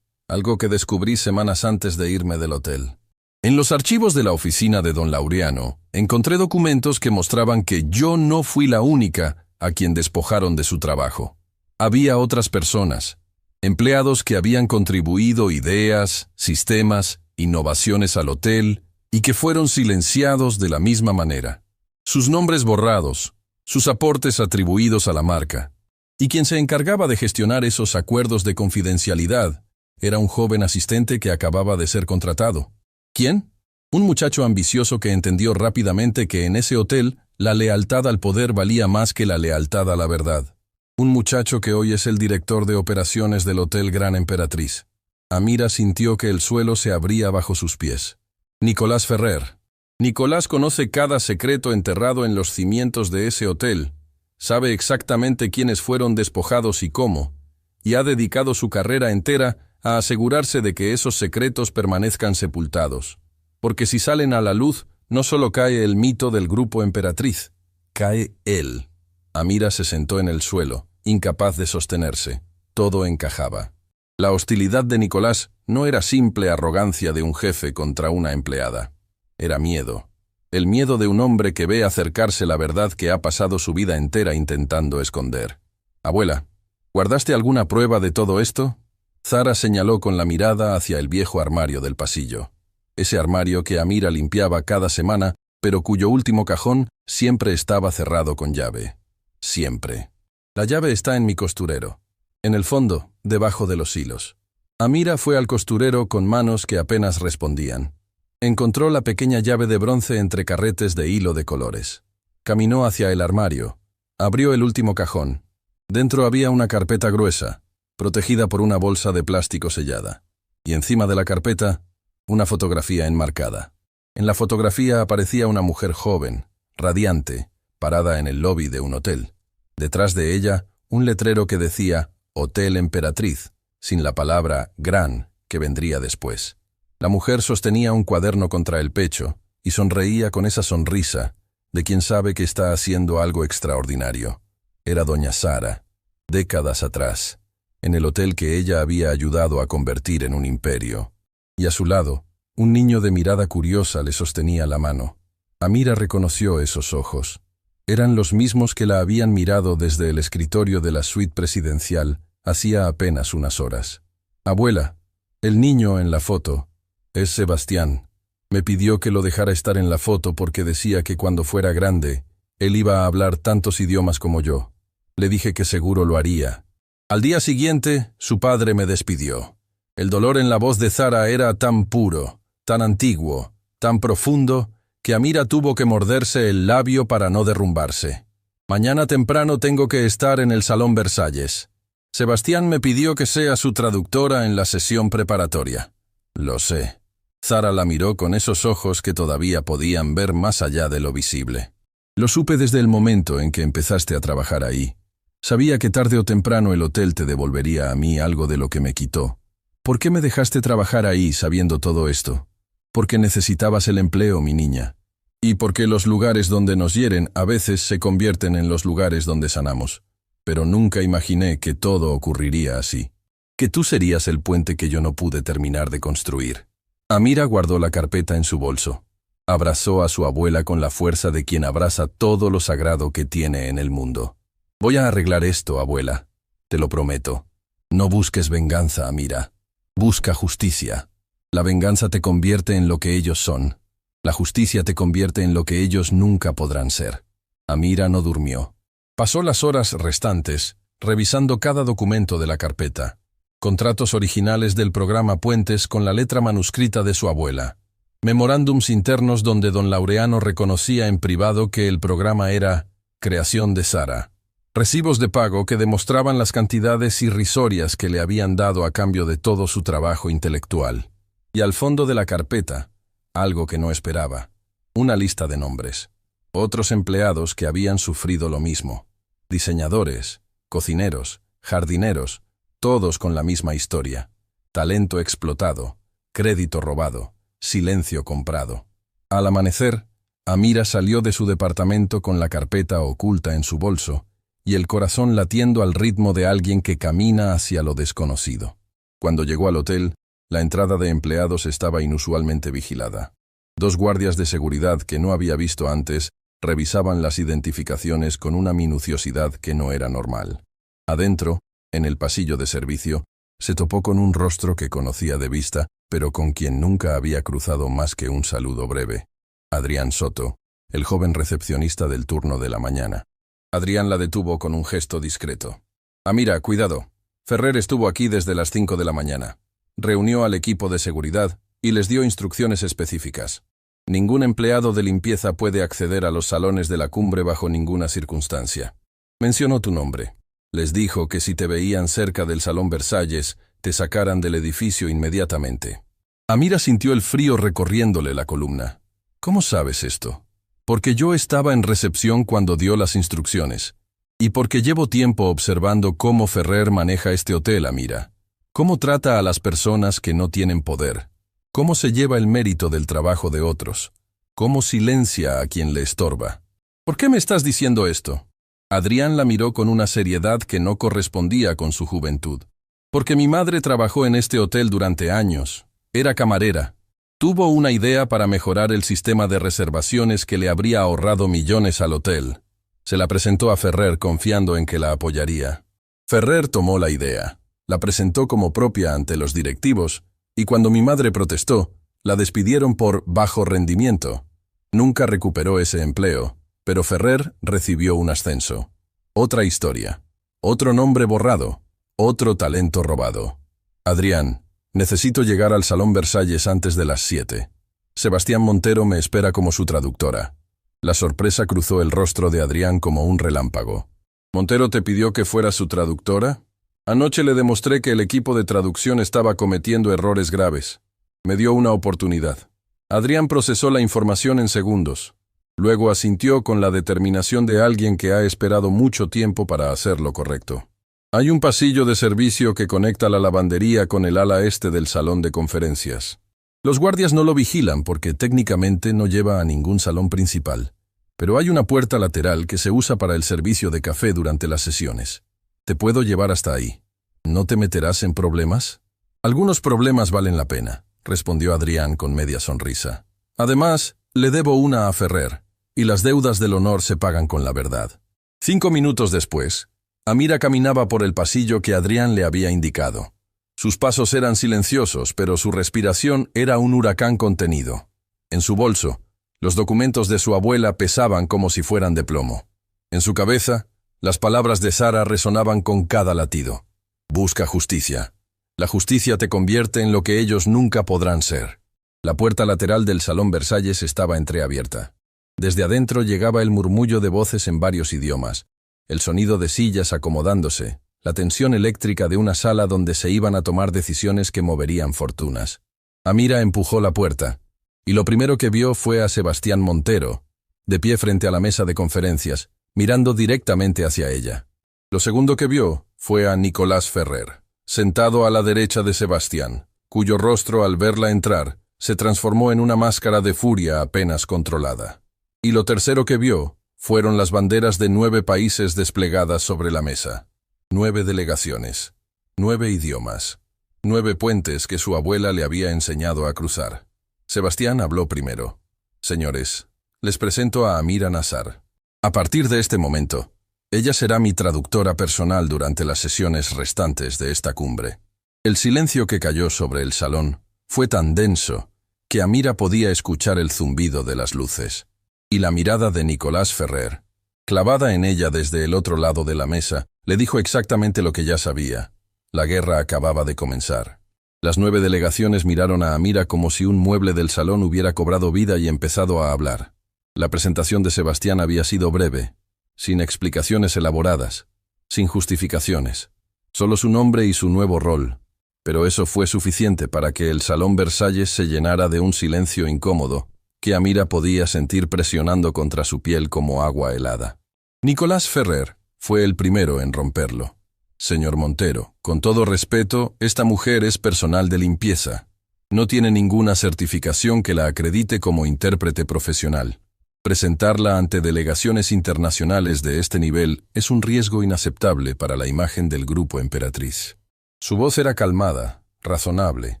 Algo que descubrí semanas antes de irme del hotel. En los archivos de la oficina de don Laureano, encontré documentos que mostraban que yo no fui la única a quien despojaron de su trabajo. Había otras personas, empleados que habían contribuido ideas, sistemas, innovaciones al hotel y que fueron silenciados de la misma manera. Sus nombres borrados, sus aportes atribuidos a la marca. Y quien se encargaba de gestionar esos acuerdos de confidencialidad era un joven asistente que acababa de ser contratado. ¿Quién? Un muchacho ambicioso que entendió rápidamente que en ese hotel la lealtad al poder valía más que la lealtad a la verdad. Un muchacho que hoy es el director de operaciones del Hotel Gran Emperatriz. Amira sintió que el suelo se abría bajo sus pies. Nicolás Ferrer. Nicolás conoce cada secreto enterrado en los cimientos de ese hotel, sabe exactamente quiénes fueron despojados y cómo, y ha dedicado su carrera entera a asegurarse de que esos secretos permanezcan sepultados. Porque si salen a la luz, no solo cae el mito del Grupo Emperatriz, cae él. Amira se sentó en el suelo, incapaz de sostenerse. Todo encajaba. La hostilidad de Nicolás no era simple arrogancia de un jefe contra una empleada. Era miedo. El miedo de un hombre que ve acercarse la verdad que ha pasado su vida entera intentando esconder. Abuela, ¿guardaste alguna prueba de todo esto? Sara señaló con la mirada hacia el viejo armario del pasillo. Ese armario que Amira limpiaba cada semana, pero cuyo último cajón siempre estaba cerrado con llave. Siempre. La llave está en mi costurero. En el fondo, debajo de los hilos. Amira fue al costurero con manos que apenas respondían. Encontró la pequeña llave de bronce entre carretes de hilo de colores. Caminó hacia el armario. Abrió el último cajón. Dentro había una carpeta gruesa, protegida por una bolsa de plástico sellada. Y encima de la carpeta, una fotografía enmarcada. En la fotografía aparecía una mujer joven, radiante, parada en el lobby de un hotel. Detrás de ella, un letrero que decía Hotel Emperatriz, sin la palabra Gran, que vendría después. La mujer sostenía un cuaderno contra el pecho y sonreía con esa sonrisa de quien sabe que está haciendo algo extraordinario. Era doña Sara, décadas atrás, en el hotel que ella había ayudado a convertir en un imperio. Y a su lado, un niño de mirada curiosa le sostenía la mano. Amira reconoció esos ojos. Eran los mismos que la habían mirado desde el escritorio de la suite presidencial hacía apenas unas horas. Abuela, el niño en la foto es Sebastián. Me pidió que lo dejara estar en la foto porque decía que cuando fuera grande, él iba a hablar tantos idiomas como yo. Le dije que seguro lo haría. Al día siguiente, su padre me despidió. El dolor en la voz de Sara era tan puro, tan antiguo, tan profundo, que Amira tuvo que morderse el labio para no derrumbarse. Mañana temprano tengo que estar en el Salón Versalles. Sebastián me pidió que sea su traductora en la sesión preparatoria. Lo sé. Sara la miró con esos ojos que todavía podían ver más allá de lo visible. Lo supe desde el momento en que empezaste a trabajar ahí. Sabía que tarde o temprano el hotel te devolvería a mí algo de lo que me quitó. ¿Por qué me dejaste trabajar ahí sabiendo todo esto? Porque necesitabas el empleo, mi niña. Y porque los lugares donde nos hieren a veces se convierten en los lugares donde sanamos. Pero nunca imaginé que todo ocurriría así. Que tú serías el puente que yo no pude terminar de construir. Amira guardó la carpeta en su bolso. Abrazó a su abuela con la fuerza de quien abraza todo lo sagrado que tiene en el mundo. Voy a arreglar esto, abuela. Te lo prometo. No busques venganza, Amira. Busca justicia. La venganza te convierte en lo que ellos son. La justicia te convierte en lo que ellos nunca podrán ser. Amira no durmió. Pasó las horas restantes, revisando cada documento de la carpeta. Contratos originales del programa Puentes con la letra manuscrita de su abuela. Memorándums internos donde don Laureano reconocía en privado que el programa era creación de Sara. Recibos de pago que demostraban las cantidades irrisorias que le habían dado a cambio de todo su trabajo intelectual. Y al fondo de la carpeta, algo que no esperaba, una lista de nombres. Otros empleados que habían sufrido lo mismo. Diseñadores, cocineros, jardineros, todos con la misma historia. Talento explotado, crédito robado, silencio comprado. Al amanecer, Amira salió de su departamento con la carpeta oculta en su bolso y el corazón latiendo al ritmo de alguien que camina hacia lo desconocido. Cuando llegó al hotel, la entrada de empleados estaba inusualmente vigilada. 2 guardias de seguridad que no había visto antes revisaban las identificaciones con una minuciosidad que no era normal. Adentro, en el pasillo de servicio, se topó con un rostro que conocía de vista, pero con quien nunca había cruzado más que un saludo breve. Adrián Soto, el joven recepcionista del turno de la mañana. Adrián la detuvo con un gesto discreto. Amira, cuidado. Ferrer estuvo aquí desde las 5 de la mañana. Reunió al equipo de seguridad y les dio instrucciones específicas. Ningún empleado de limpieza puede acceder a los salones de la cumbre bajo ninguna circunstancia. Mencionó tu nombre. Les dijo que si te veían cerca del Salón Versalles, te sacaran del edificio inmediatamente. Amira sintió el frío recorriéndole la columna. ¿Cómo sabes esto? Porque yo estaba en recepción cuando dio las instrucciones. Y porque llevo tiempo observando cómo Ferrer maneja este hotel, Amira. Cómo trata a las personas que no tienen poder. Cómo se lleva el mérito del trabajo de otros. Cómo silencia a quien le estorba. ¿Por qué me estás diciendo esto? Adrián la miró con una seriedad que no correspondía con su juventud. Porque mi madre trabajó en este hotel durante años. Era camarera. Tuvo una idea para mejorar el sistema de reservaciones que le habría ahorrado millones al hotel. Se la presentó a Ferrer confiando en que la apoyaría. Ferrer tomó la idea. La presentó como propia ante los directivos, y cuando mi madre protestó, la despidieron por bajo rendimiento. Nunca recuperó ese empleo, pero Ferrer recibió un ascenso. Otra historia. Otro nombre borrado. Otro talento robado. Adrián, necesito llegar al Salón Versalles antes de las 7. Sebastián Montero me espera como su traductora. La sorpresa cruzó el rostro de Adrián como un relámpago. ¿Montero te pidió que fuera su traductora? Anoche le demostré que el equipo de traducción estaba cometiendo errores graves. Me dio una oportunidad. Adrián procesó la información en segundos. Luego asintió con la determinación de alguien que ha esperado mucho tiempo para hacer lo correcto. Hay un pasillo de servicio que conecta la lavandería con el ala este del salón de conferencias. Los guardias no lo vigilan porque técnicamente no lleva a ningún salón principal. Pero hay una puerta lateral que se usa para el servicio de café durante las sesiones. Te puedo llevar hasta ahí. ¿No te meterás en problemas? Algunos problemas valen la pena, respondió Adrián con media sonrisa. Además, le debo una a Ferrer, y las deudas del honor se pagan con la verdad. 5 minutos después, Amira caminaba por el pasillo que Adrián le había indicado. Sus pasos eran silenciosos, pero su respiración era un huracán contenido. En su bolso, los documentos de su abuela pesaban como si fueran de plomo. En su cabeza, las palabras de Sara resonaban con cada latido. Busca justicia. La justicia te convierte en lo que ellos nunca podrán ser. La puerta lateral del Salón Versalles estaba entreabierta. Desde adentro llegaba el murmullo de voces en varios idiomas, el sonido de sillas acomodándose, la tensión eléctrica de una sala donde se iban a tomar decisiones que moverían fortunas. Amira empujó la puerta, y lo primero que vio fue a Sebastián Montero, de pie frente a la mesa de conferencias, mirando directamente hacia ella. Lo segundo que vio fue a Nicolás Ferrer, sentado a la derecha de Sebastián, cuyo rostro al verla entrar se transformó en una máscara de furia apenas controlada. Y lo tercero que vio fueron las banderas de 9 países desplegadas sobre la mesa. 9 delegaciones, 9 idiomas, 9 puentes que su abuela le había enseñado a cruzar. Sebastián habló primero. Señores, les presento a Amira Nazar. A partir de este momento, ella será mi traductora personal durante las sesiones restantes de esta cumbre. El silencio que cayó sobre el salón fue tan denso que Amira podía escuchar el zumbido de las luces. Y la mirada de Nicolás Ferrer, clavada en ella desde el otro lado de la mesa, le dijo exactamente lo que ya sabía. La guerra acababa de comenzar. Las 9 delegaciones miraron a Amira como si un mueble del salón hubiera cobrado vida y empezado a hablar. La presentación de Sebastián había sido breve, sin explicaciones elaboradas, sin justificaciones, solo su nombre y su nuevo rol. Pero eso fue suficiente para que el Salón Versalles se llenara de un silencio incómodo, que Amira podía sentir presionando contra su piel como agua helada. Nicolás Ferrer fue el primero en romperlo. Señor Montero, con todo respeto, esta mujer es personal de limpieza. No tiene ninguna certificación que la acredite como intérprete profesional. Presentarla ante delegaciones internacionales de este nivel es un riesgo inaceptable para la imagen del Grupo Emperatriz. Su voz era calmada, razonable,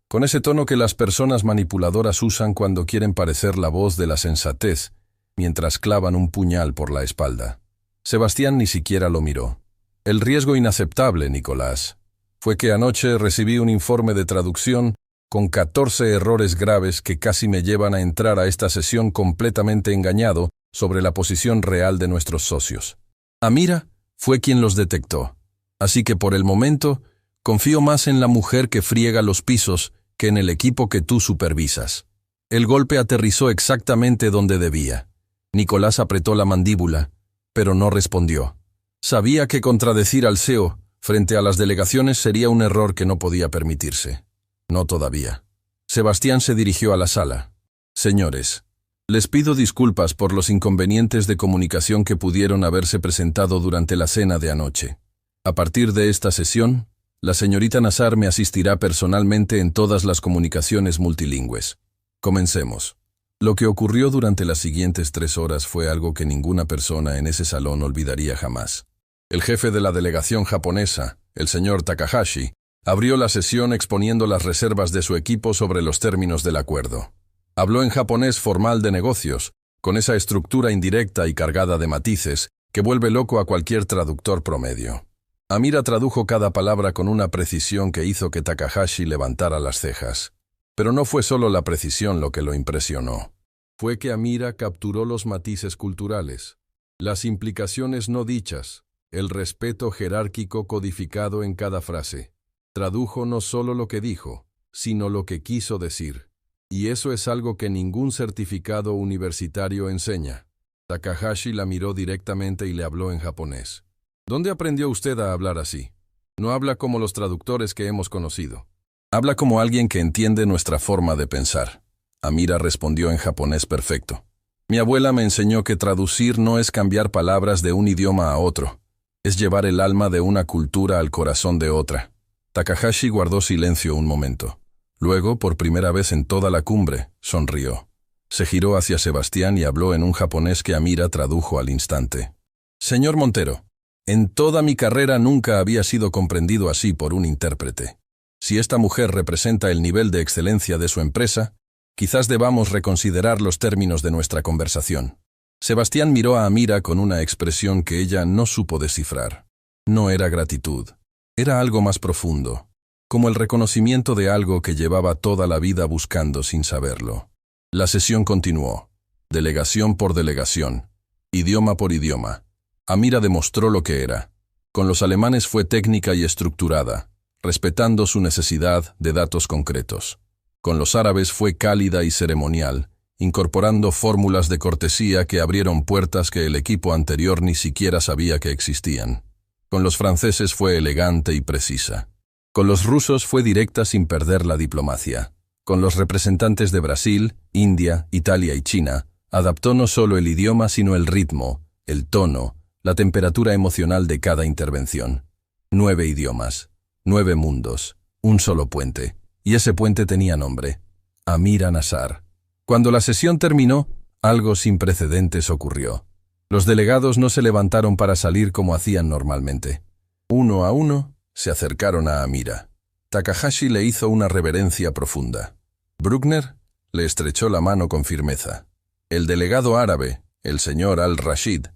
con ese tono que las personas manipuladoras usan cuando quieren parecer la voz de la sensatez, mientras clavan un puñal por la espalda. Sebastián ni siquiera lo miró. El riesgo inaceptable, Nicolás, fue que anoche recibí un informe de traducción con 14 errores graves que casi me llevan a entrar a esta sesión completamente engañado sobre la posición real de nuestros socios. Amira fue quien los detectó, así que por el momento confío más en la mujer que friega los pisos que en el equipo que tú supervisas. El golpe aterrizó exactamente donde debía. Nicolás apretó la mandíbula, pero no respondió. Sabía que contradecir al CEO frente a las delegaciones sería un error que no podía permitirse. No todavía. Sebastián se dirigió a la sala. Señores, les pido disculpas por los inconvenientes de comunicación que pudieron haberse presentado durante la cena de anoche. A partir de esta sesión, la señorita Nazar me asistirá personalmente en todas las comunicaciones multilingües. Comencemos. Lo que ocurrió durante las siguientes 3 horas fue algo que ninguna persona en ese salón olvidaría jamás. El jefe de la delegación japonesa, el señor Takahashi, abrió la sesión exponiendo las reservas de su equipo sobre los términos del acuerdo. Habló en japonés formal de negocios, con esa estructura indirecta y cargada de matices que vuelve loco a cualquier traductor promedio. Amira tradujo cada palabra con una precisión que hizo que Takahashi levantara las cejas. Pero no fue solo la precisión lo que lo impresionó. Fue que Amira capturó los matices culturales, las implicaciones no dichas, el respeto jerárquico codificado en cada frase. Tradujo no solo lo que dijo, sino lo que quiso decir. Y eso es algo que ningún certificado universitario enseña. Takahashi la miró directamente y le habló en japonés. ¿Dónde aprendió usted a hablar así? No habla como los traductores que hemos conocido. Habla como alguien que entiende nuestra forma de pensar. Amira respondió en japonés perfecto. Mi abuela me enseñó que traducir no es cambiar palabras de un idioma a otro. Es llevar el alma de una cultura al corazón de otra. Takahashi guardó silencio un momento. Luego, por primera vez en toda la cumbre, sonrió. Se giró hacia Sebastián y habló en un japonés que Amira tradujo al instante. Señor Montero, en toda mi carrera nunca había sido comprendido así por un intérprete. Si esta mujer representa el nivel de excelencia de su empresa, quizás debamos reconsiderar los términos de nuestra conversación. Sebastián miró a Amira con una expresión que ella no supo descifrar. No era gratitud, era algo más profundo, como el reconocimiento de algo que llevaba toda la vida buscando sin saberlo. La sesión continuó, delegación por delegación, idioma por idioma. Amira demostró lo que era. Con los alemanes fue técnica y estructurada, respetando su necesidad de datos concretos. Con los árabes fue cálida y ceremonial, incorporando fórmulas de cortesía que abrieron puertas que el equipo anterior ni siquiera sabía que existían. Con los franceses fue elegante y precisa. Con los rusos fue directa sin perder la diplomacia. Con los representantes de Brasil, India, Italia y China, Adaptó no solo el idioma, sino el ritmo, el tono, la temperatura emocional de cada intervención. 9 idiomas, 9 mundos, un solo puente. Y ese puente tenía nombre: Amir Nassar. Cuando la sesión terminó, algo sin precedentes ocurrió. Los delegados no se levantaron para salir como hacían normalmente. Uno a uno, se acercaron a Amira. Takahashi le hizo una reverencia profunda. Bruckner le estrechó la mano con firmeza. El delegado árabe, el señor Al-Rashid,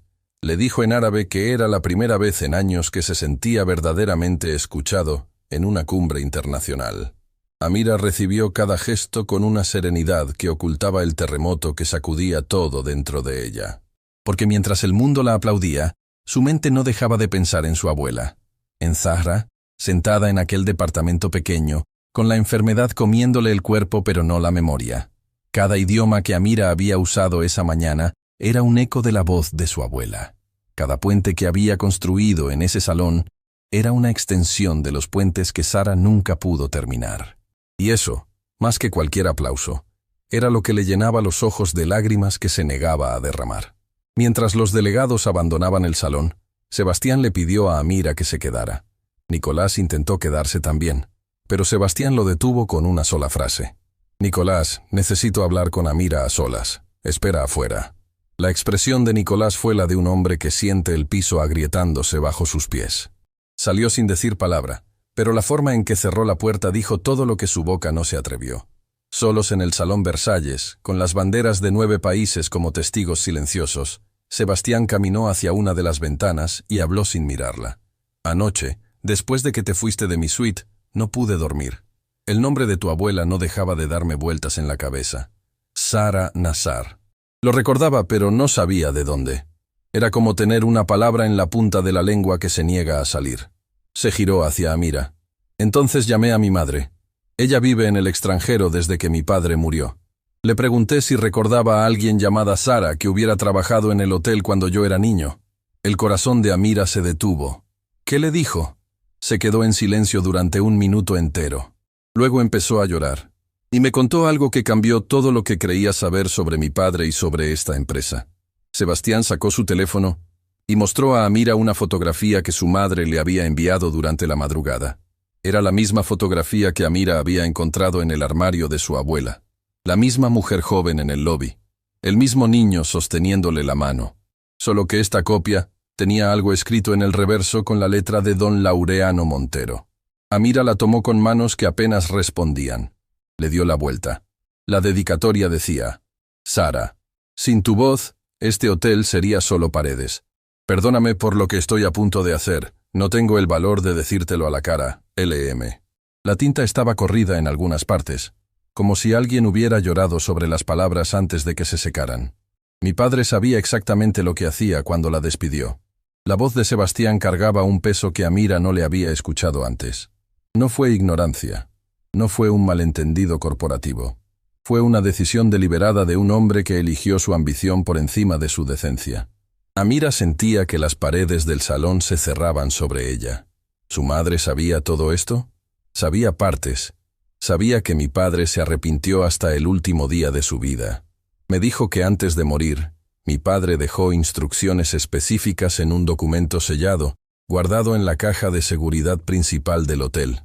le dijo en árabe que era la primera vez en años que se sentía verdaderamente escuchado en una cumbre internacional. Amira recibió cada gesto con una serenidad que ocultaba el terremoto que sacudía todo dentro de ella. Porque mientras el mundo la aplaudía, su mente no dejaba de pensar en su abuela, en Zahra, sentada en aquel departamento pequeño, con la enfermedad comiéndole el cuerpo pero no la memoria. Cada idioma que Amira había usado esa mañana era un eco de la voz de su abuela. Cada puente que había construido en ese salón era una extensión de los puentes que Sara nunca pudo terminar. Y eso, más que cualquier aplauso, era lo que le llenaba los ojos de lágrimas que se negaba a derramar. Mientras los delegados abandonaban el salón, Sebastián le pidió a Amira que se quedara. Nicolás intentó quedarse también, pero Sebastián lo detuvo con una sola frase. «Nicolás, necesito hablar con Amira a solas. Espera afuera». La expresión de Nicolás fue la de un hombre que siente el piso agrietándose bajo sus pies. Salió sin decir palabra, pero la forma en que cerró la puerta dijo todo lo que su boca no se atrevió. Solos en el Salón Versalles, con las banderas de 9 países como testigos silenciosos, Sebastián caminó hacia una de las ventanas y habló sin mirarla. «Anoche, después de que te fuiste de mi suite, no pude dormir. El nombre de tu abuela no dejaba de darme vueltas en la cabeza. Sara Nassar. Lo recordaba, pero no sabía de dónde. Era como tener una palabra en la punta de la lengua que se niega a salir». Se giró hacia Amira. «Entonces llamé a mi madre. Ella vive en el extranjero desde que mi padre murió. Le pregunté si recordaba a alguien llamada Sara que hubiera trabajado en el hotel cuando yo era niño». El corazón de Amira se detuvo. «¿Qué le dijo?». Se quedó en silencio durante 1 minuto entero. Luego empezó a llorar. Y me contó algo que cambió todo lo que creía saber sobre mi padre y sobre esta empresa. Sebastián sacó su teléfono y mostró a Amira una fotografía que su madre le había enviado durante la madrugada. Era la misma fotografía que Amira había encontrado en el armario de su abuela. La misma mujer joven en el lobby. El mismo niño sosteniéndole la mano. Solo que esta copia tenía algo escrito en el reverso con la letra de Don Laureano Montero. Amira la tomó con manos que apenas respondían. Le dio la vuelta. La dedicatoria decía: «Sara, sin tu voz, este hotel sería solo paredes. Perdóname por lo que estoy a punto de hacer. No tengo el valor de decírtelo a la cara. LM». La tinta estaba corrida en algunas partes, como si alguien hubiera llorado sobre las palabras antes de que se secaran. Mi padre sabía exactamente lo que hacía cuando la despidió. La voz de Sebastián cargaba un peso que Amira no le había escuchado antes. No fue ignorancia. No fue un malentendido corporativo. Fue una decisión deliberada de un hombre que eligió su ambición por encima de su decencia. Amira sentía que las paredes del salón se cerraban sobre ella. ¿Su madre sabía todo esto? Sabía partes. Sabía que mi padre se arrepintió hasta el último día de su vida. Me dijo que antes de morir, mi padre dejó instrucciones específicas en un documento sellado, guardado en la caja de seguridad principal del hotel.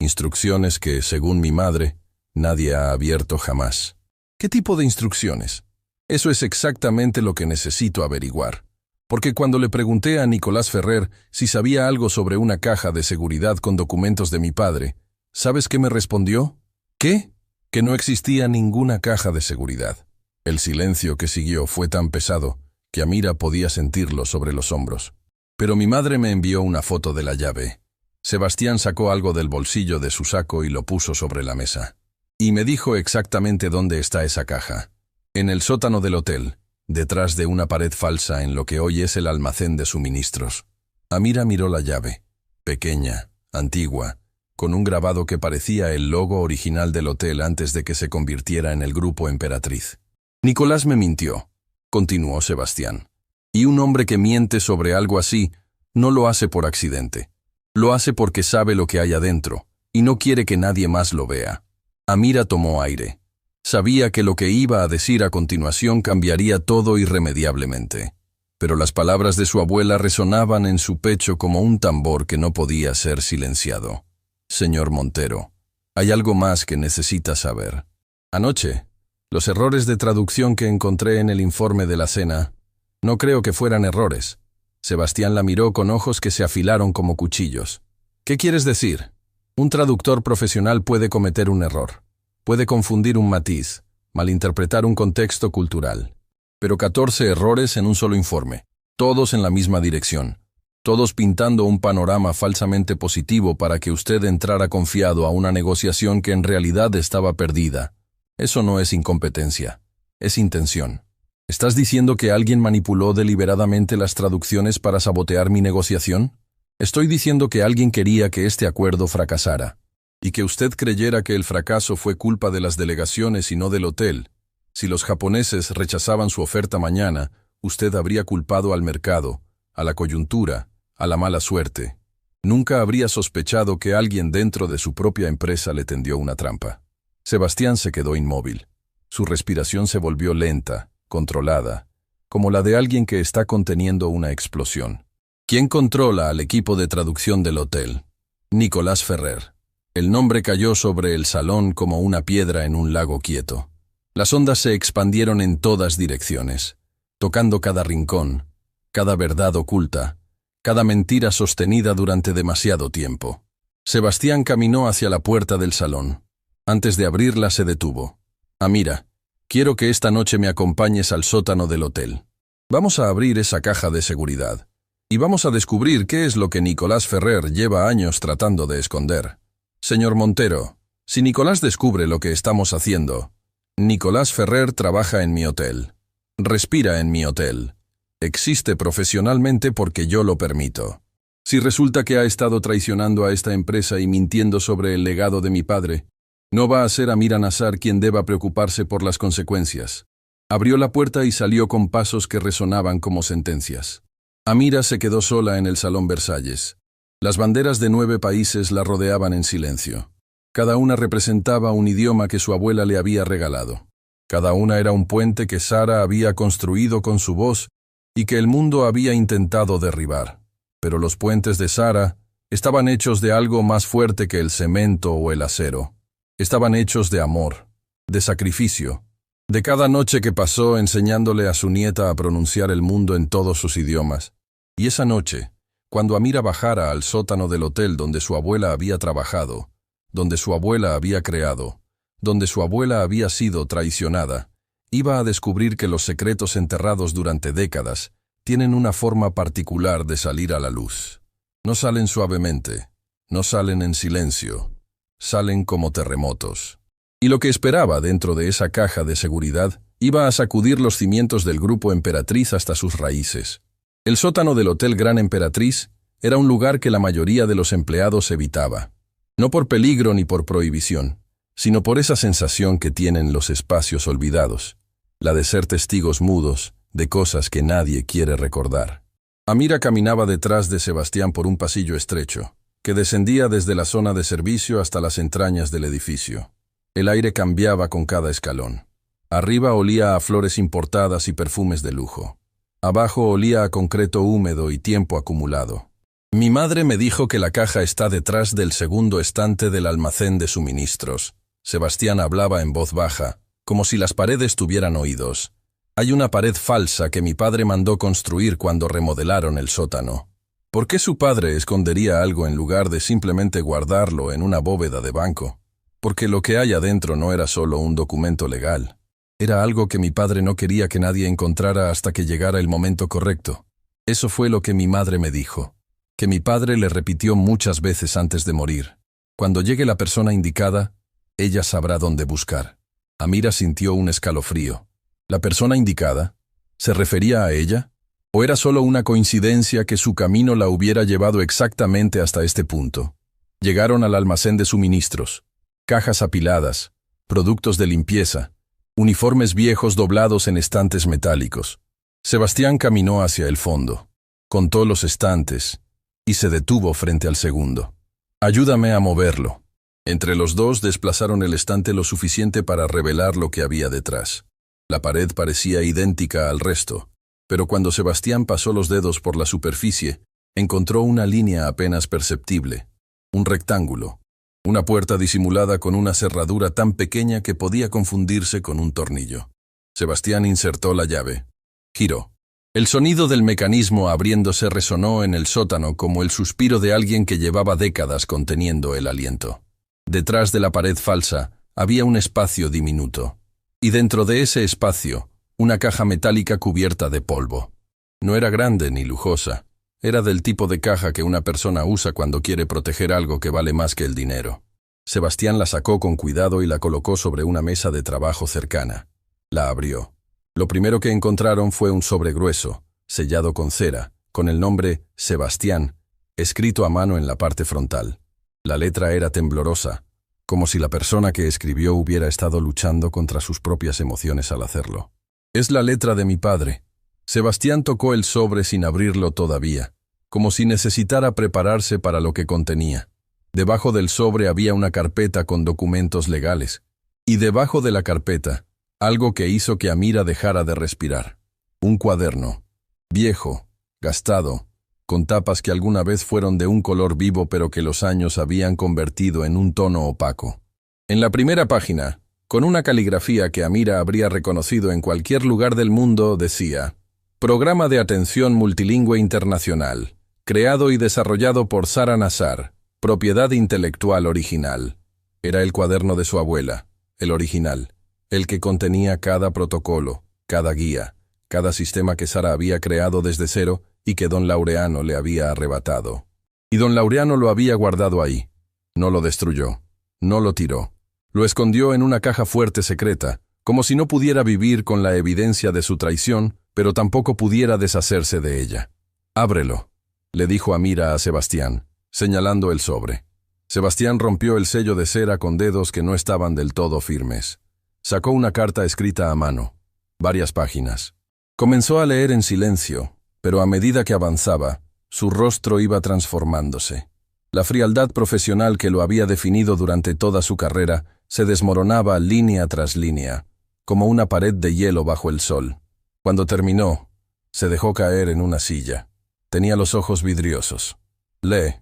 Instrucciones que, según mi madre, nadie ha abierto jamás. ¿Qué tipo de instrucciones? Eso es exactamente lo que necesito averiguar. Porque cuando le pregunté a Nicolás Ferrer si sabía algo sobre una caja de seguridad con documentos de mi padre, ¿sabes qué me respondió? ¿Qué? Que no existía ninguna caja de seguridad. El silencio que siguió fue tan pesado que Amira podía sentirlo sobre los hombros. Pero mi madre me envió una foto de la llave. Sebastián sacó algo del bolsillo de su saco y lo puso sobre la mesa. Y me dijo exactamente dónde está esa caja. En el sótano del hotel, detrás de una pared falsa en lo que hoy es el almacén de suministros. Amira miró la llave, pequeña, antigua, con un grabado que parecía el logo original del hotel antes de que se convirtiera en el Grupo Emperatriz. Nicolás me mintió, continuó Sebastián. Y un hombre que miente sobre algo así no lo hace por accidente. Lo hace porque sabe lo que hay adentro y no quiere que nadie más lo vea. Amira tomó aire. Sabía que lo que iba a decir a continuación cambiaría todo irremediablemente, pero las palabras de su abuela resonaban en su pecho como un tambor que no podía ser silenciado. Señor Montero, hay algo más que necesita saber. Anoche, los errores de traducción que encontré en el informe de la cena, no creo que fueran errores. Sebastián la miró con ojos que se afilaron como cuchillos. ¿Qué quieres decir? Un traductor profesional puede cometer un error. Puede confundir un matiz, malinterpretar un contexto cultural. Pero 14 errores en un solo informe, todos en la misma dirección, todos pintando un panorama falsamente positivo para que usted entrara confiado a una negociación que en realidad estaba perdida. Eso no es incompetencia, es intención. ¿Estás diciendo que alguien manipuló deliberadamente las traducciones para sabotear mi negociación? Estoy diciendo que alguien quería que este acuerdo fracasara, y que usted creyera que el fracaso fue culpa de las delegaciones y no del hotel. Si los japoneses rechazaban su oferta mañana, usted habría culpado al mercado, a la coyuntura, a la mala suerte. Nunca habría sospechado que alguien dentro de su propia empresa le tendió una trampa. Sebastián se quedó inmóvil. Su respiración se volvió lenta, controlada, como la de alguien que está conteniendo una explosión. ¿Quién controla al equipo de traducción del hotel? Nicolás Ferrer. El nombre cayó sobre el salón como una piedra en un lago quieto. Las ondas se expandieron en todas direcciones, tocando cada rincón, cada verdad oculta, cada mentira sostenida durante demasiado tiempo. Sebastián caminó hacia la puerta del salón. Antes de abrirla se detuvo. Amira, quiero que esta noche me acompañes al sótano del hotel. Vamos a abrir esa caja de seguridad, y vamos a descubrir qué es lo que Nicolás Ferrer lleva años tratando de esconder. Señor Montero, si Nicolás descubre lo que estamos haciendo, Nicolás Ferrer trabaja en mi hotel, respira en mi hotel, existe profesionalmente porque yo lo permito. Si resulta que ha estado traicionando a esta empresa y mintiendo sobre el legado de mi padre, no va a ser Amira Nassar quien deba preocuparse por las consecuencias. Abrió la puerta y salió con pasos que resonaban como sentencias. Amira se quedó sola en el Salón Versalles. Las banderas de 9 países la rodeaban en silencio. Cada una representaba un idioma que su abuela le había regalado. Cada una era un puente que Sara había construido con su voz y que el mundo había intentado derribar. Pero los puentes de Sara estaban hechos de algo más fuerte que el cemento o el acero. Estaban hechos de amor, de sacrificio, de cada noche que pasó enseñándole a su nieta a pronunciar el mundo en todos sus idiomas. Y esa noche, cuando Amira bajara al sótano del hotel donde su abuela había trabajado, donde su abuela había creado, donde su abuela había sido traicionada, iba a descubrir que los secretos enterrados durante décadas tienen una forma particular de salir a la luz. No salen suavemente, no salen en silencio, salen como terremotos. Y lo que esperaba dentro de esa caja de seguridad iba a sacudir los cimientos del Grupo Emperatriz hasta sus raíces. El sótano del Hotel Gran Emperatriz era un lugar que la mayoría de los empleados evitaba. No por peligro ni por prohibición, sino por esa sensación que tienen los espacios olvidados, la de ser testigos mudos de cosas que nadie quiere recordar. Amira caminaba detrás de Sebastián por un pasillo estrecho, que descendía desde la zona de servicio hasta las entrañas del edificio. El aire cambiaba con cada escalón. Arriba olía a flores importadas y perfumes de lujo. Abajo olía a concreto húmedo y tiempo acumulado. Mi madre me dijo que la caja está detrás del segundo estante del almacén de suministros. Sebastián hablaba en voz baja, como si las paredes tuvieran oídos. Hay una pared falsa que mi padre mandó construir cuando remodelaron el sótano. ¿Por qué su padre escondería algo en lugar de simplemente guardarlo en una bóveda de banco? Porque lo que hay adentro no era solo un documento legal. Era algo que mi padre no quería que nadie encontrara hasta que llegara el momento correcto. Eso fue lo que mi madre me dijo, que mi padre le repitió muchas veces antes de morir. Cuando llegue la persona indicada, ella sabrá dónde buscar. Amira sintió un escalofrío. ¿La persona indicada? ¿Se refería a ella? ¿O era solo una coincidencia que su camino la hubiera llevado exactamente hasta este punto? Llegaron al almacén de suministros. Cajas apiladas, productos de limpieza, uniformes viejos doblados en estantes metálicos. Sebastián caminó hacia el fondo, contó los estantes y se detuvo frente al segundo. Ayúdame a moverlo. Entre los dos desplazaron el estante lo suficiente para revelar lo que había detrás. La pared parecía idéntica al resto, pero cuando Sebastián pasó los dedos por la superficie, encontró una línea apenas perceptible, un rectángulo, una puerta disimulada con una cerradura tan pequeña que podía confundirse con un tornillo. Sebastián insertó la llave. Giró. El sonido del mecanismo abriéndose resonó en el sótano como el suspiro de alguien que llevaba décadas conteniendo el aliento. Detrás de la pared falsa había un espacio diminuto, y dentro de ese espacio, una caja metálica cubierta de polvo. No era grande ni lujosa, era del tipo de caja que una persona usa cuando quiere proteger algo que vale más que el dinero. Sebastián la sacó con cuidado y la colocó sobre una mesa de trabajo cercana. La abrió. Lo primero que encontraron fue un sobre grueso, sellado con cera, con el nombre Sebastián, escrito a mano en la parte frontal. La letra era temblorosa, como si la persona que escribió hubiera estado luchando contra sus propias emociones al hacerlo. «Es la letra de mi padre». Sebastián tocó el sobre sin abrirlo todavía, como si necesitara prepararse para lo que contenía. Debajo del sobre había una carpeta con documentos legales, y debajo de la carpeta, algo que hizo que Amira dejara de respirar. Un cuaderno, viejo, gastado, con tapas que alguna vez fueron de un color vivo pero que los años habían convertido en un tono opaco. En la primera página, con una caligrafía que Amira habría reconocido en cualquier lugar del mundo, decía: Programa de Atención Multilingüe Internacional, creado y desarrollado por Sara Nassar, propiedad intelectual original. Era el cuaderno de su abuela, el original, el que contenía cada protocolo, cada guía, cada sistema que Sara había creado desde cero y que don Laureano le había arrebatado. Y don Laureano lo había guardado ahí. No lo destruyó, no lo tiró. Lo escondió en una caja fuerte secreta, como si no pudiera vivir con la evidencia de su traición, pero tampoco pudiera deshacerse de ella. «Ábrelo», le dijo Amira a Sebastián, señalando el sobre. Sebastián rompió el sello de cera con dedos que no estaban del todo firmes. Sacó una carta escrita a mano, varias páginas. Comenzó a leer en silencio, pero a medida que avanzaba, su rostro iba transformándose. La frialdad profesional que lo había definido durante toda su carrera se desmoronaba línea tras línea, como una pared de hielo bajo el sol. Cuando terminó, se dejó caer en una silla. Tenía los ojos vidriosos. «Lee»,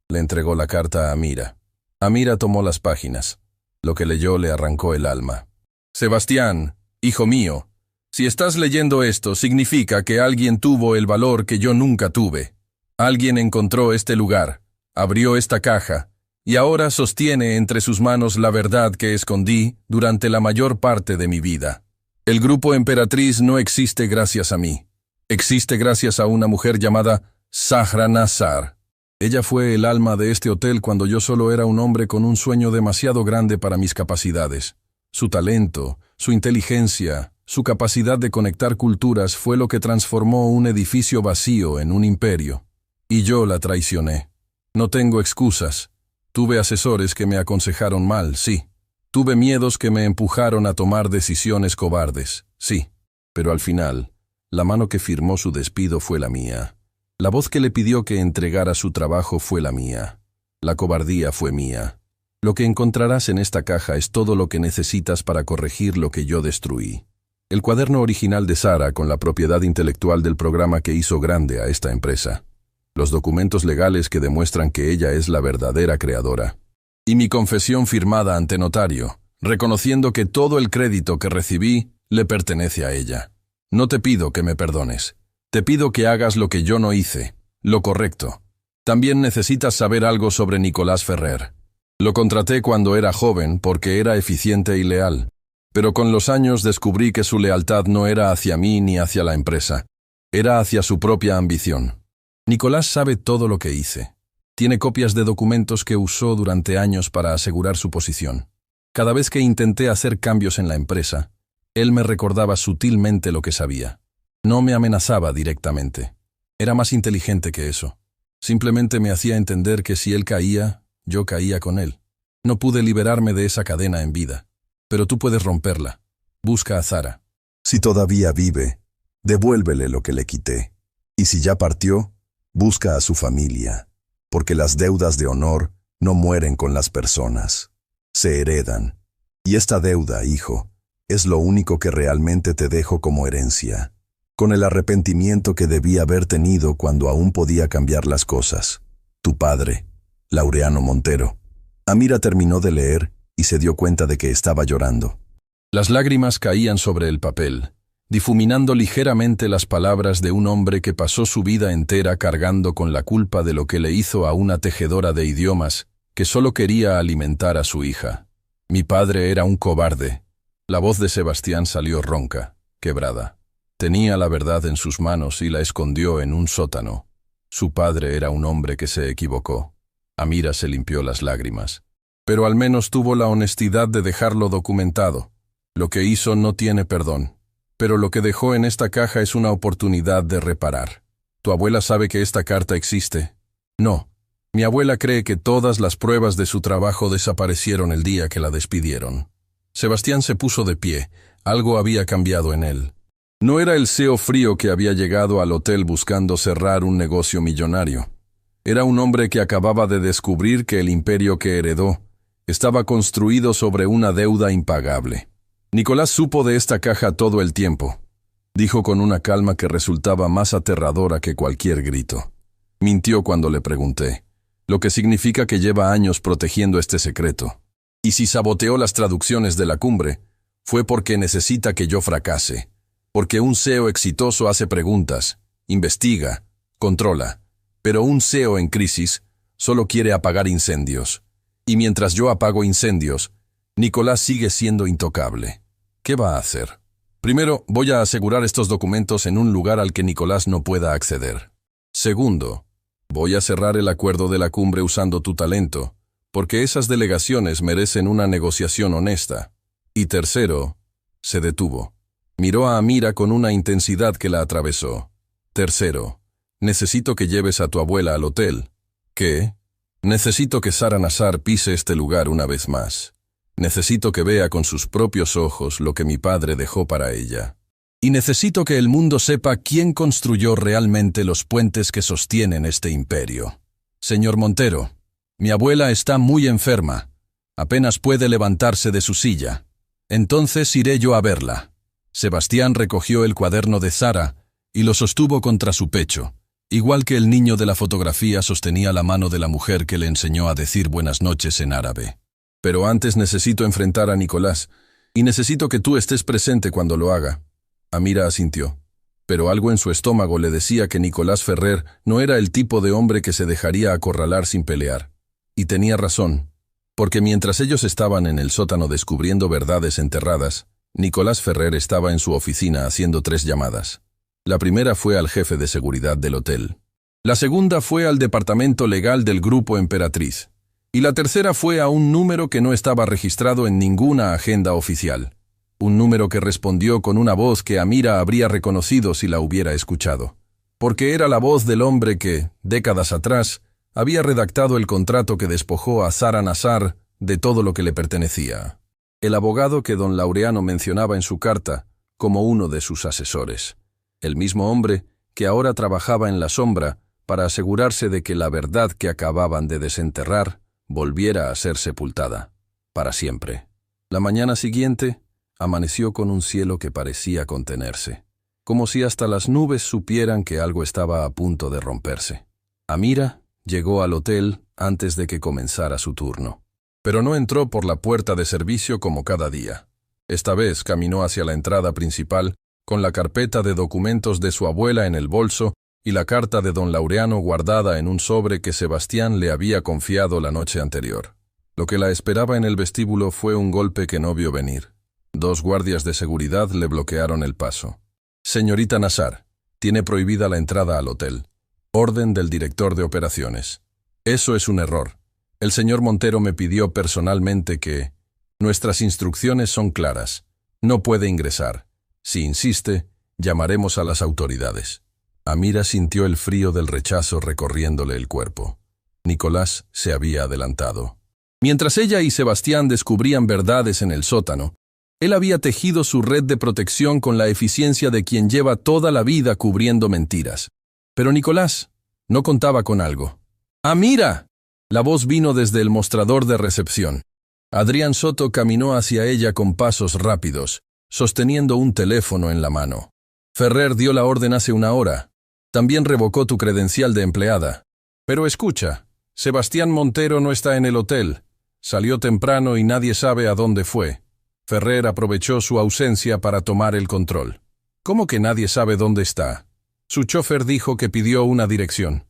le entregó la carta a Amira. Amira tomó las páginas. Lo que leyó le arrancó el alma. «Sebastián, hijo mío, si estás leyendo esto, significa que alguien tuvo el valor que yo nunca tuve. Alguien encontró este lugar, abrió esta caja, y ahora sostiene entre sus manos la verdad que escondí durante la mayor parte de mi vida. El grupo Emperatriz no existe gracias a mí. Existe gracias a una mujer llamada Sahra Nassar. Ella fue el alma de este hotel cuando yo solo era un hombre con un sueño demasiado grande para mis capacidades. Su talento, su inteligencia, su capacidad de conectar culturas fue lo que transformó un edificio vacío en un imperio. Y yo la traicioné. No tengo excusas. Tuve asesores que me aconsejaron mal, sí. Tuve miedos que me empujaron a tomar decisiones cobardes, sí. Pero al final, la mano que firmó su despido fue la mía. La voz que le pidió que entregara su trabajo fue la mía. La cobardía fue mía. Lo que encontrarás en esta caja es todo lo que necesitas para corregir lo que yo destruí. El cuaderno original de Sara con la propiedad intelectual del programa que hizo grande a esta empresa. Los documentos legales que demuestran que ella es la verdadera creadora. Y mi confesión firmada ante notario, reconociendo que todo el crédito que recibí le pertenece a ella. No te pido que me perdones. Te pido que hagas lo que yo no hice, lo correcto. También necesitas saber algo sobre Nicolás Ferrer. Lo contraté cuando era joven porque era eficiente y leal, pero con los años descubrí que su lealtad no era hacia mí ni hacia la empresa, era hacia su propia ambición. Nicolás sabe todo lo que hice. Tiene copias de documentos que usó durante años para asegurar su posición. Cada vez que intenté hacer cambios en la empresa, él me recordaba sutilmente lo que sabía. No me amenazaba directamente. Era más inteligente que eso. Simplemente me hacía entender que si él caía, yo caía con él. No pude liberarme de esa cadena en vida. Pero tú puedes romperla. Busca a Zara. Si todavía vive, devuélvele lo que le quité. Y si ya partió, busca a su familia. Porque las deudas de honor no mueren con las personas. se heredan. Y esta deuda, hijo, es lo único que realmente te dejo como herencia, con el arrepentimiento que debí haber tenido cuando aún podía cambiar las cosas. Tu padre, Laureano Montero. Amira terminó de leer y se dio cuenta de que estaba llorando. Las lágrimas caían sobre el papel, difuminando ligeramente las palabras de un hombre que pasó su vida entera cargando con la culpa de lo que le hizo a una tejedora de idiomas que solo quería alimentar a su hija. Mi padre era un cobarde. La voz de Sebastián salió ronca, quebrada. Tenía la verdad en sus manos y la escondió en un sótano. Su padre era un hombre que se equivocó. Amira se limpió las lágrimas. Pero al menos tuvo la honestidad de dejarlo documentado. Lo que hizo no tiene perdón. Pero lo que dejó en esta caja es una oportunidad de reparar. ¿Tu abuela sabe que esta carta existe? No. Mi abuela cree que todas las pruebas de su trabajo desaparecieron el día que la despidieron. Sebastián se puso de pie. Algo había cambiado en él. No era el CEO frío que había llegado al hotel buscando cerrar un negocio millonario. Era un hombre que acababa de descubrir que el imperio que heredó estaba construido sobre una deuda impagable. Nicolás supo de esta caja todo el tiempo, dijo con una calma que resultaba más aterradora que cualquier grito. Mintió cuando le pregunté, lo que significa que lleva años protegiendo este secreto. Y si saboteó las traducciones de la cumbre, fue porque necesita que yo fracase. Porque un CEO exitoso hace preguntas, investiga, controla. Pero un CEO en crisis solo quiere apagar incendios. Y mientras yo apago incendios, Nicolás sigue siendo intocable. ¿Qué va a hacer? Primero, voy a asegurar estos documentos en un lugar al que Nicolás no pueda acceder. Segundo, voy a cerrar el acuerdo de la cumbre usando tu talento, porque esas delegaciones merecen una negociación honesta. Y tercero, se detuvo. Miró a Amira con una intensidad que la atravesó. Tercero, necesito que lleves a tu abuela al hotel. ¿Qué? Necesito que Sara Nassar pise este lugar una vez más. Necesito que vea con sus propios ojos lo que mi padre dejó para ella. Y necesito que el mundo sepa quién construyó realmente los puentes que sostienen este imperio. Señor Montero, mi abuela está muy enferma. Apenas puede levantarse de su silla. Entonces iré yo a verla. Sebastián recogió el cuaderno de Sara y lo sostuvo contra su pecho, igual que el niño de la fotografía sostenía la mano de la mujer que le enseñó a decir buenas noches en árabe. Pero antes necesito enfrentar a Nicolás, y necesito que tú estés presente cuando lo haga. Amira asintió. Pero algo en su estómago le decía que Nicolás Ferrer no era el tipo de hombre que se dejaría acorralar sin pelear. Y tenía razón, porque mientras ellos estaban en el sótano descubriendo verdades enterradas, Nicolás Ferrer estaba en su oficina haciendo 3 llamadas. La primera fue al jefe de seguridad del hotel. La segunda fue al departamento legal del Grupo Emperatriz. Y la tercera fue a un número que no estaba registrado en ninguna agenda oficial. Un número que respondió con una voz que Amira habría reconocido si la hubiera escuchado. Porque era la voz del hombre que, décadas atrás, había redactado el contrato que despojó a Sara Nassar de todo lo que le pertenecía. El abogado que don Laureano mencionaba en su carta como uno de sus asesores. El mismo hombre que ahora trabajaba en la sombra para asegurarse de que la verdad que acababan de desenterrar volviera a ser sepultada, para siempre. La mañana siguiente, amaneció con un cielo que parecía contenerse, como si hasta las nubes supieran que algo estaba a punto de romperse. Amira llegó al hotel antes de que comenzara su turno. Pero no entró por la puerta de servicio como cada día. Esta vez caminó hacia la entrada principal con la carpeta de documentos de su abuela en el bolso y la carta de don Laureano guardada en un sobre que Sebastián le había confiado la noche anterior. Lo que la esperaba en el vestíbulo fue un golpe que no vio venir. 2 guardias de seguridad le bloquearon el paso. Señorita Nassar, tiene prohibida la entrada al hotel. Orden del director de operaciones. Eso es un error. El señor Montero me pidió personalmente que... Nuestras instrucciones son claras. No puede ingresar. Si insiste, llamaremos a las autoridades. Amira sintió el frío del rechazo recorriéndole el cuerpo. Nicolás se había adelantado. Mientras ella y Sebastián descubrían verdades en el sótano, él había tejido su red de protección con la eficiencia de quien lleva toda la vida cubriendo mentiras. Pero Nicolás no contaba con algo. ¡Amira! La voz vino desde el mostrador de recepción. Adrián Soto caminó hacia ella con pasos rápidos, sosteniendo un teléfono en la mano. Ferrer dio la orden hace una hora. También revocó tu credencial de empleada. Pero escucha, Sebastián Montero no está en el hotel. Salió temprano y nadie sabe a dónde fue. Ferrer aprovechó su ausencia para tomar el control. ¿Cómo que nadie sabe dónde está? Su chofer dijo que pidió una dirección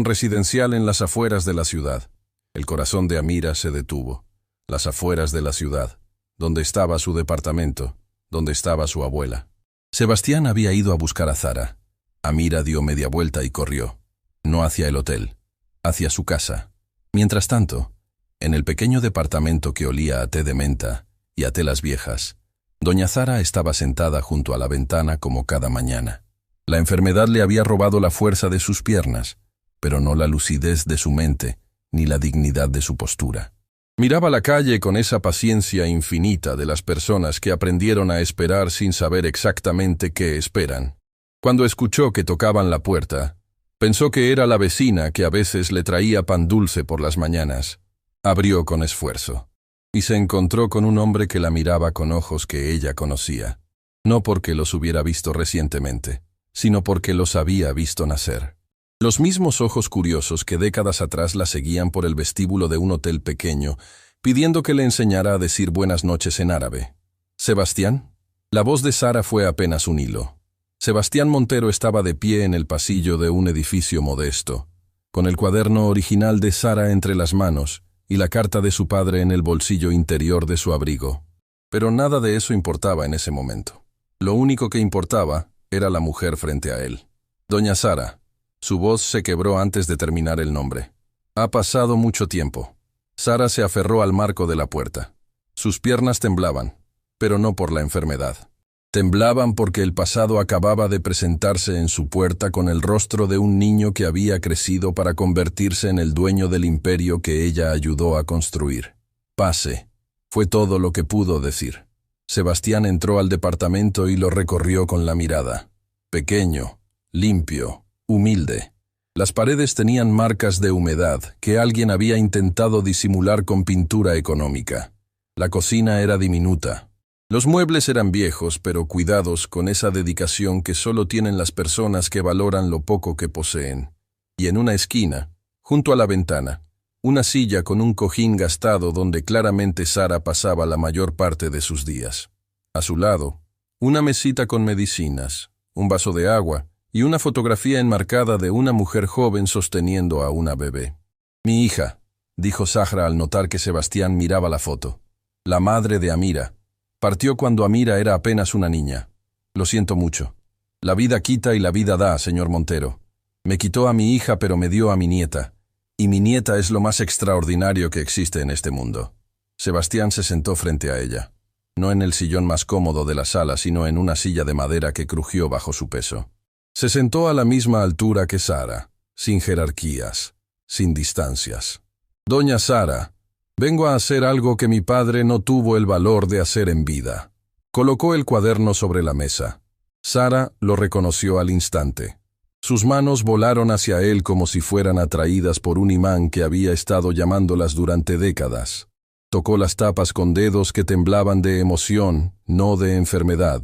residencial en las afueras de la ciudad. El corazón de Amira se detuvo. Las afueras de la ciudad, donde estaba su departamento, donde estaba su abuela. Sebastián había ido a buscar a Zara. Amira dio media vuelta y corrió. No hacia el hotel, hacia su casa. Mientras tanto, en el pequeño departamento que olía a té de menta y a telas viejas, doña Zara estaba sentada junto a la ventana como cada mañana. La enfermedad le había robado la fuerza de sus piernas, pero no la lucidez de su mente, ni la dignidad de su postura. Miraba la calle con esa paciencia infinita de las personas que aprendieron a esperar sin saber exactamente qué esperan. Cuando escuchó que tocaban la puerta, pensó que era la vecina que a veces le traía pan dulce por las mañanas. Abrió con esfuerzo, y se encontró con un hombre que la miraba con ojos que ella conocía, no porque los hubiera visto recientemente, sino porque los había visto nacer. Los mismos ojos curiosos que décadas atrás la seguían por el vestíbulo de un hotel pequeño, pidiendo que le enseñara a decir buenas noches en árabe. ¿Sebastián? La voz de Sara fue apenas un hilo. Sebastián Montero estaba de pie en el pasillo de un edificio modesto, con el cuaderno original de Sara entre las manos y la carta de su padre en el bolsillo interior de su abrigo. Pero nada de eso importaba en ese momento. Lo único que importaba era la mujer frente a él. Doña Sara. Su voz se quebró antes de terminar el nombre. Ha pasado mucho tiempo. Sara se aferró al marco de la puerta. Sus piernas temblaban, pero no por la enfermedad. Temblaban porque el pasado acababa de presentarse en su puerta con el rostro de un niño que había crecido para convertirse en el dueño del imperio que ella ayudó a construir. Pase. Fue todo lo que pudo decir. Sebastián entró al departamento y lo recorrió con la mirada. Pequeño, limpio, humilde. Las paredes tenían marcas de humedad que alguien había intentado disimular con pintura económica. La cocina era diminuta. Los muebles eran viejos, pero cuidados con esa dedicación que solo tienen las personas que valoran lo poco que poseen. Y en una esquina, junto a la ventana, una silla con un cojín gastado donde claramente Sara pasaba la mayor parte de sus días. A su lado, una mesita con medicinas, un vaso de agua y una fotografía enmarcada de una mujer joven sosteniendo a una bebé. «Mi hija», dijo Zahra al notar que Sebastián miraba la foto. «La madre de Amira. Partió cuando Amira era apenas una niña. Lo siento mucho. La vida quita y la vida da, señor Montero. Me quitó a mi hija pero me dio a mi nieta. Y mi nieta es lo más extraordinario que existe en este mundo». Sebastián se sentó frente a ella. No en el sillón más cómodo de la sala, sino en una silla de madera que crujió bajo su peso. Se sentó a la misma altura que Sara, sin jerarquías, sin distancias. «Doña Sara, vengo a hacer algo que mi padre no tuvo el valor de hacer en vida». Colocó el cuaderno sobre la mesa. Sara lo reconoció al instante. Sus manos volaron hacia él como si fueran atraídas por un imán que había estado llamándolas durante décadas. Tocó las tapas con dedos que temblaban de emoción, no de enfermedad.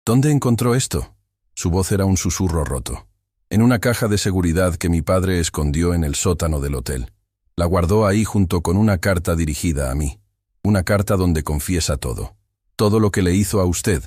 «¿Dónde encontró esto?» Su voz era un susurro roto. «En una caja de seguridad que mi padre escondió en el sótano del hotel. La guardó ahí junto con una carta dirigida a mí. Una carta donde confiesa todo. Todo lo que le hizo a usted.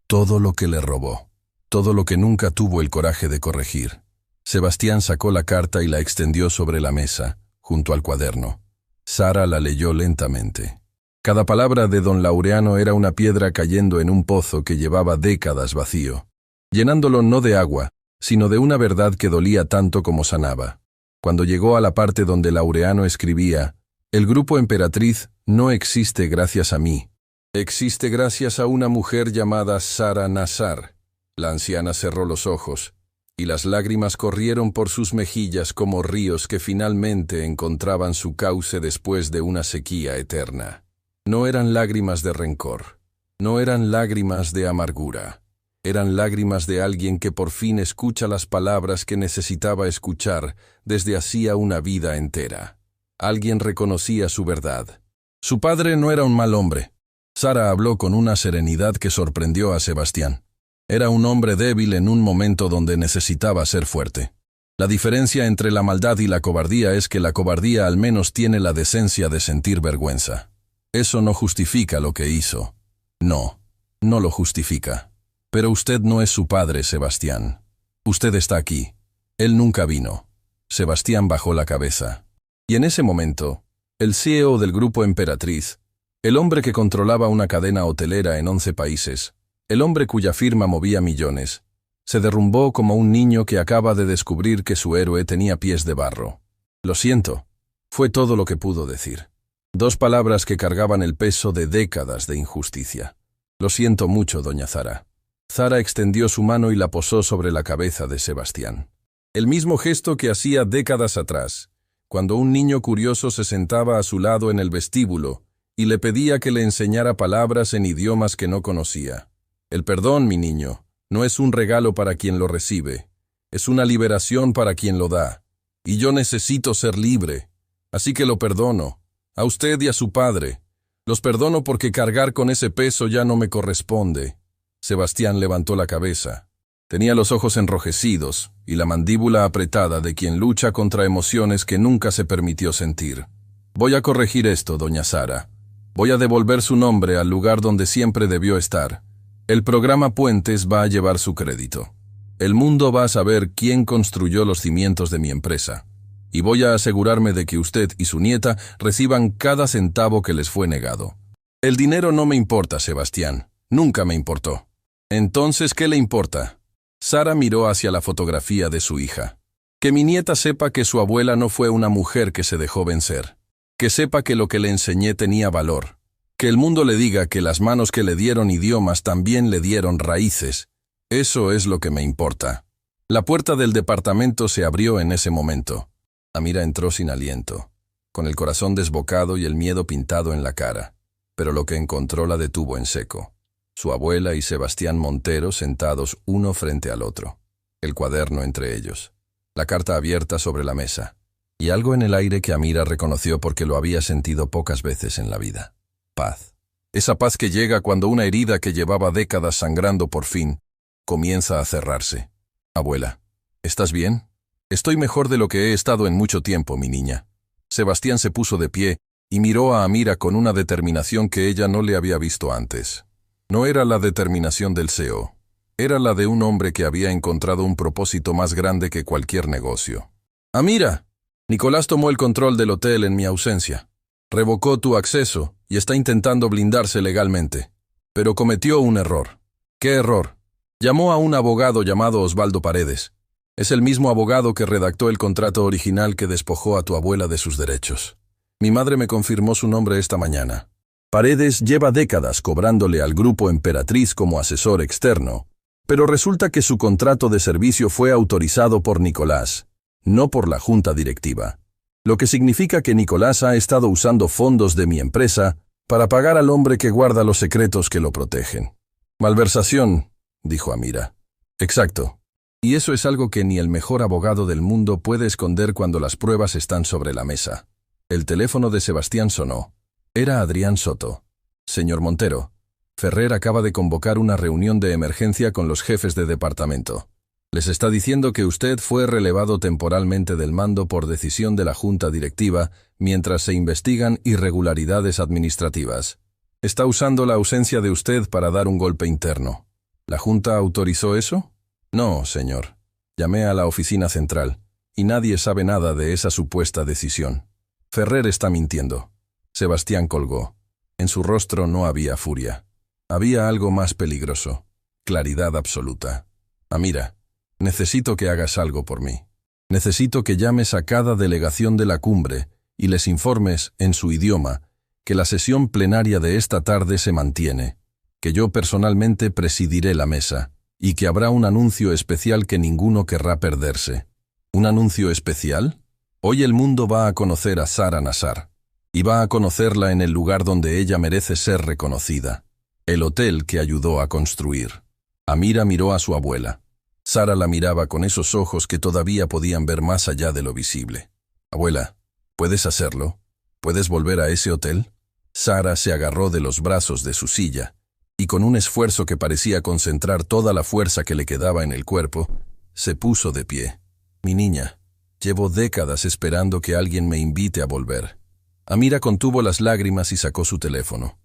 Todo lo que le robó. Todo lo que nunca tuvo el coraje de corregir». Sebastián sacó la carta y la extendió sobre la mesa, junto al cuaderno. Sara la leyó lentamente. Cada palabra de don Laureano era una piedra cayendo en un pozo que llevaba décadas vacío, llenándolo no de agua, sino de una verdad que dolía tanto como sanaba. Cuando llegó a la parte donde Laureano escribía: «El grupo Emperatriz no existe gracias a mí. Existe gracias a una mujer llamada Sara Nazar». La anciana cerró los ojos, y las lágrimas corrieron por sus mejillas como ríos que finalmente encontraban su cauce después de una sequía eterna. No eran lágrimas de rencor, no eran lágrimas de amargura. Eran lágrimas de alguien que por fin escucha las palabras que necesitaba escuchar desde hacía una vida entera. Alguien reconocía su verdad. Su padre no era un mal hombre. Sara habló con una serenidad que sorprendió a Sebastián. Era un hombre débil en un momento donde necesitaba ser fuerte. La diferencia entre la maldad y la cobardía es que la cobardía al menos tiene la decencia de sentir vergüenza. Eso no justifica lo que hizo. No, no lo justifica. Pero usted no es su padre, Sebastián. Usted está aquí. Él nunca vino. Sebastián bajó la cabeza. Y en ese momento, el CEO del Grupo Emperatriz, el hombre que controlaba una cadena hotelera en 11 países, el hombre cuya firma movía millones, se derrumbó como un niño que acaba de descubrir que su héroe tenía pies de barro. Lo siento, fue todo lo que pudo decir. 2 palabras que cargaban el peso de décadas de injusticia. Lo siento mucho, doña Zara. Zara extendió su mano y la posó sobre la cabeza de Sebastián. El mismo gesto que hacía décadas atrás, cuando un niño curioso se sentaba a su lado en el vestíbulo y le pedía que le enseñara palabras en idiomas que no conocía. El perdón, mi niño, no es un regalo para quien lo recibe, es una liberación para quien lo da. Y yo necesito ser libre, así que lo perdono, a usted y a su padre. Los perdono porque cargar con ese peso ya no me corresponde. Sebastián levantó la cabeza. Tenía los ojos enrojecidos y la mandíbula apretada de quien lucha contra emociones que nunca se permitió sentir. Voy a corregir esto, doña Zara. Voy a devolver su nombre al lugar donde siempre debió estar. El programa Puentes va a llevar su crédito. El mundo va a saber quién construyó los cimientos de mi empresa. Y voy a asegurarme de que usted y su nieta reciban cada centavo que les fue negado. El dinero no me importa, Sebastián. Nunca me importó. Entonces, ¿qué le importa? Sara miró hacia la fotografía de su hija. Que mi nieta sepa que su abuela no fue una mujer que se dejó vencer. Que sepa que lo que le enseñé tenía valor. Que el mundo le diga que las manos que le dieron idiomas también le dieron raíces. Eso es lo que me importa. La puerta del departamento se abrió en ese momento. Amira entró sin aliento, con el corazón desbocado y el miedo pintado en la cara, pero lo que encontró la detuvo en seco. Su abuela y Sebastián Montero sentados uno frente al otro, el cuaderno entre ellos, la carta abierta sobre la mesa, y algo en el aire que Amira reconoció porque lo había sentido pocas veces en la vida. Paz. Esa paz que llega cuando una herida que llevaba décadas sangrando por fin comienza a cerrarse. Abuela, ¿estás bien? Estoy mejor de lo que he estado en mucho tiempo, mi niña. Sebastián se puso de pie y miró a Amira con una determinación que ella no le había visto antes. No era la determinación del CEO. Era la de un hombre que había encontrado un propósito más grande que cualquier negocio. Amira, Nicolás tomó el control del hotel en mi ausencia. Revocó tu acceso y está intentando blindarse legalmente. Pero cometió un error. ¿Qué error? Llamó a un abogado llamado Osvaldo Paredes. Es el mismo abogado que redactó el contrato original que despojó a tu abuela de sus derechos. Mi madre me confirmó su nombre esta mañana. Paredes lleva décadas cobrándole al Grupo Emperatriz como asesor externo, pero resulta que su contrato de servicio fue autorizado por Nicolás, no por la junta directiva. Lo que significa que Nicolás ha estado usando fondos de mi empresa para pagar al hombre que guarda los secretos que lo protegen. Malversación, dijo Amira. Exacto. Y eso es algo que ni el mejor abogado del mundo puede esconder cuando las pruebas están sobre la mesa. El teléfono de Sebastián sonó. Era Adrián Soto. Señor Montero, Ferrer acaba de convocar una reunión de emergencia con los jefes de departamento. Les está diciendo que usted fue relevado temporalmente del mando por decisión de la junta directiva mientras se investigan irregularidades administrativas. Está usando la ausencia de usted para dar un golpe interno. ¿La junta autorizó eso? No, señor. Llamé a la oficina central, y nadie sabe nada de esa supuesta decisión. Ferrer está mintiendo. Sebastián colgó. En su rostro no había furia. Había algo más peligroso. Claridad absoluta. Amira, necesito que hagas algo por mí. Necesito que llames a cada delegación de la cumbre y les informes, en su idioma, que la sesión plenaria de esta tarde se mantiene, que yo personalmente presidiré la mesa, y que habrá un anuncio especial que ninguno querrá perderse. ¿Un anuncio especial? Hoy el mundo va a conocer a Sara Nassar, y va a conocerla en el lugar donde ella merece ser reconocida, el hotel que ayudó a construir. Amira miró a su abuela. Sara la miraba con esos ojos que todavía podían ver más allá de lo visible. Abuela, ¿puedes hacerlo? ¿Puedes volver a ese hotel? Sara se agarró de los brazos de su silla, y con un esfuerzo que parecía concentrar toda la fuerza que le quedaba en el cuerpo, se puso de pie. Mi niña, llevo décadas esperando que alguien me invite a volver. Amira contuvo las lágrimas y sacó su teléfono.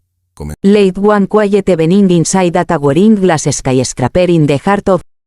Late one quiet evening inside a towering glass skyscraper in the heart of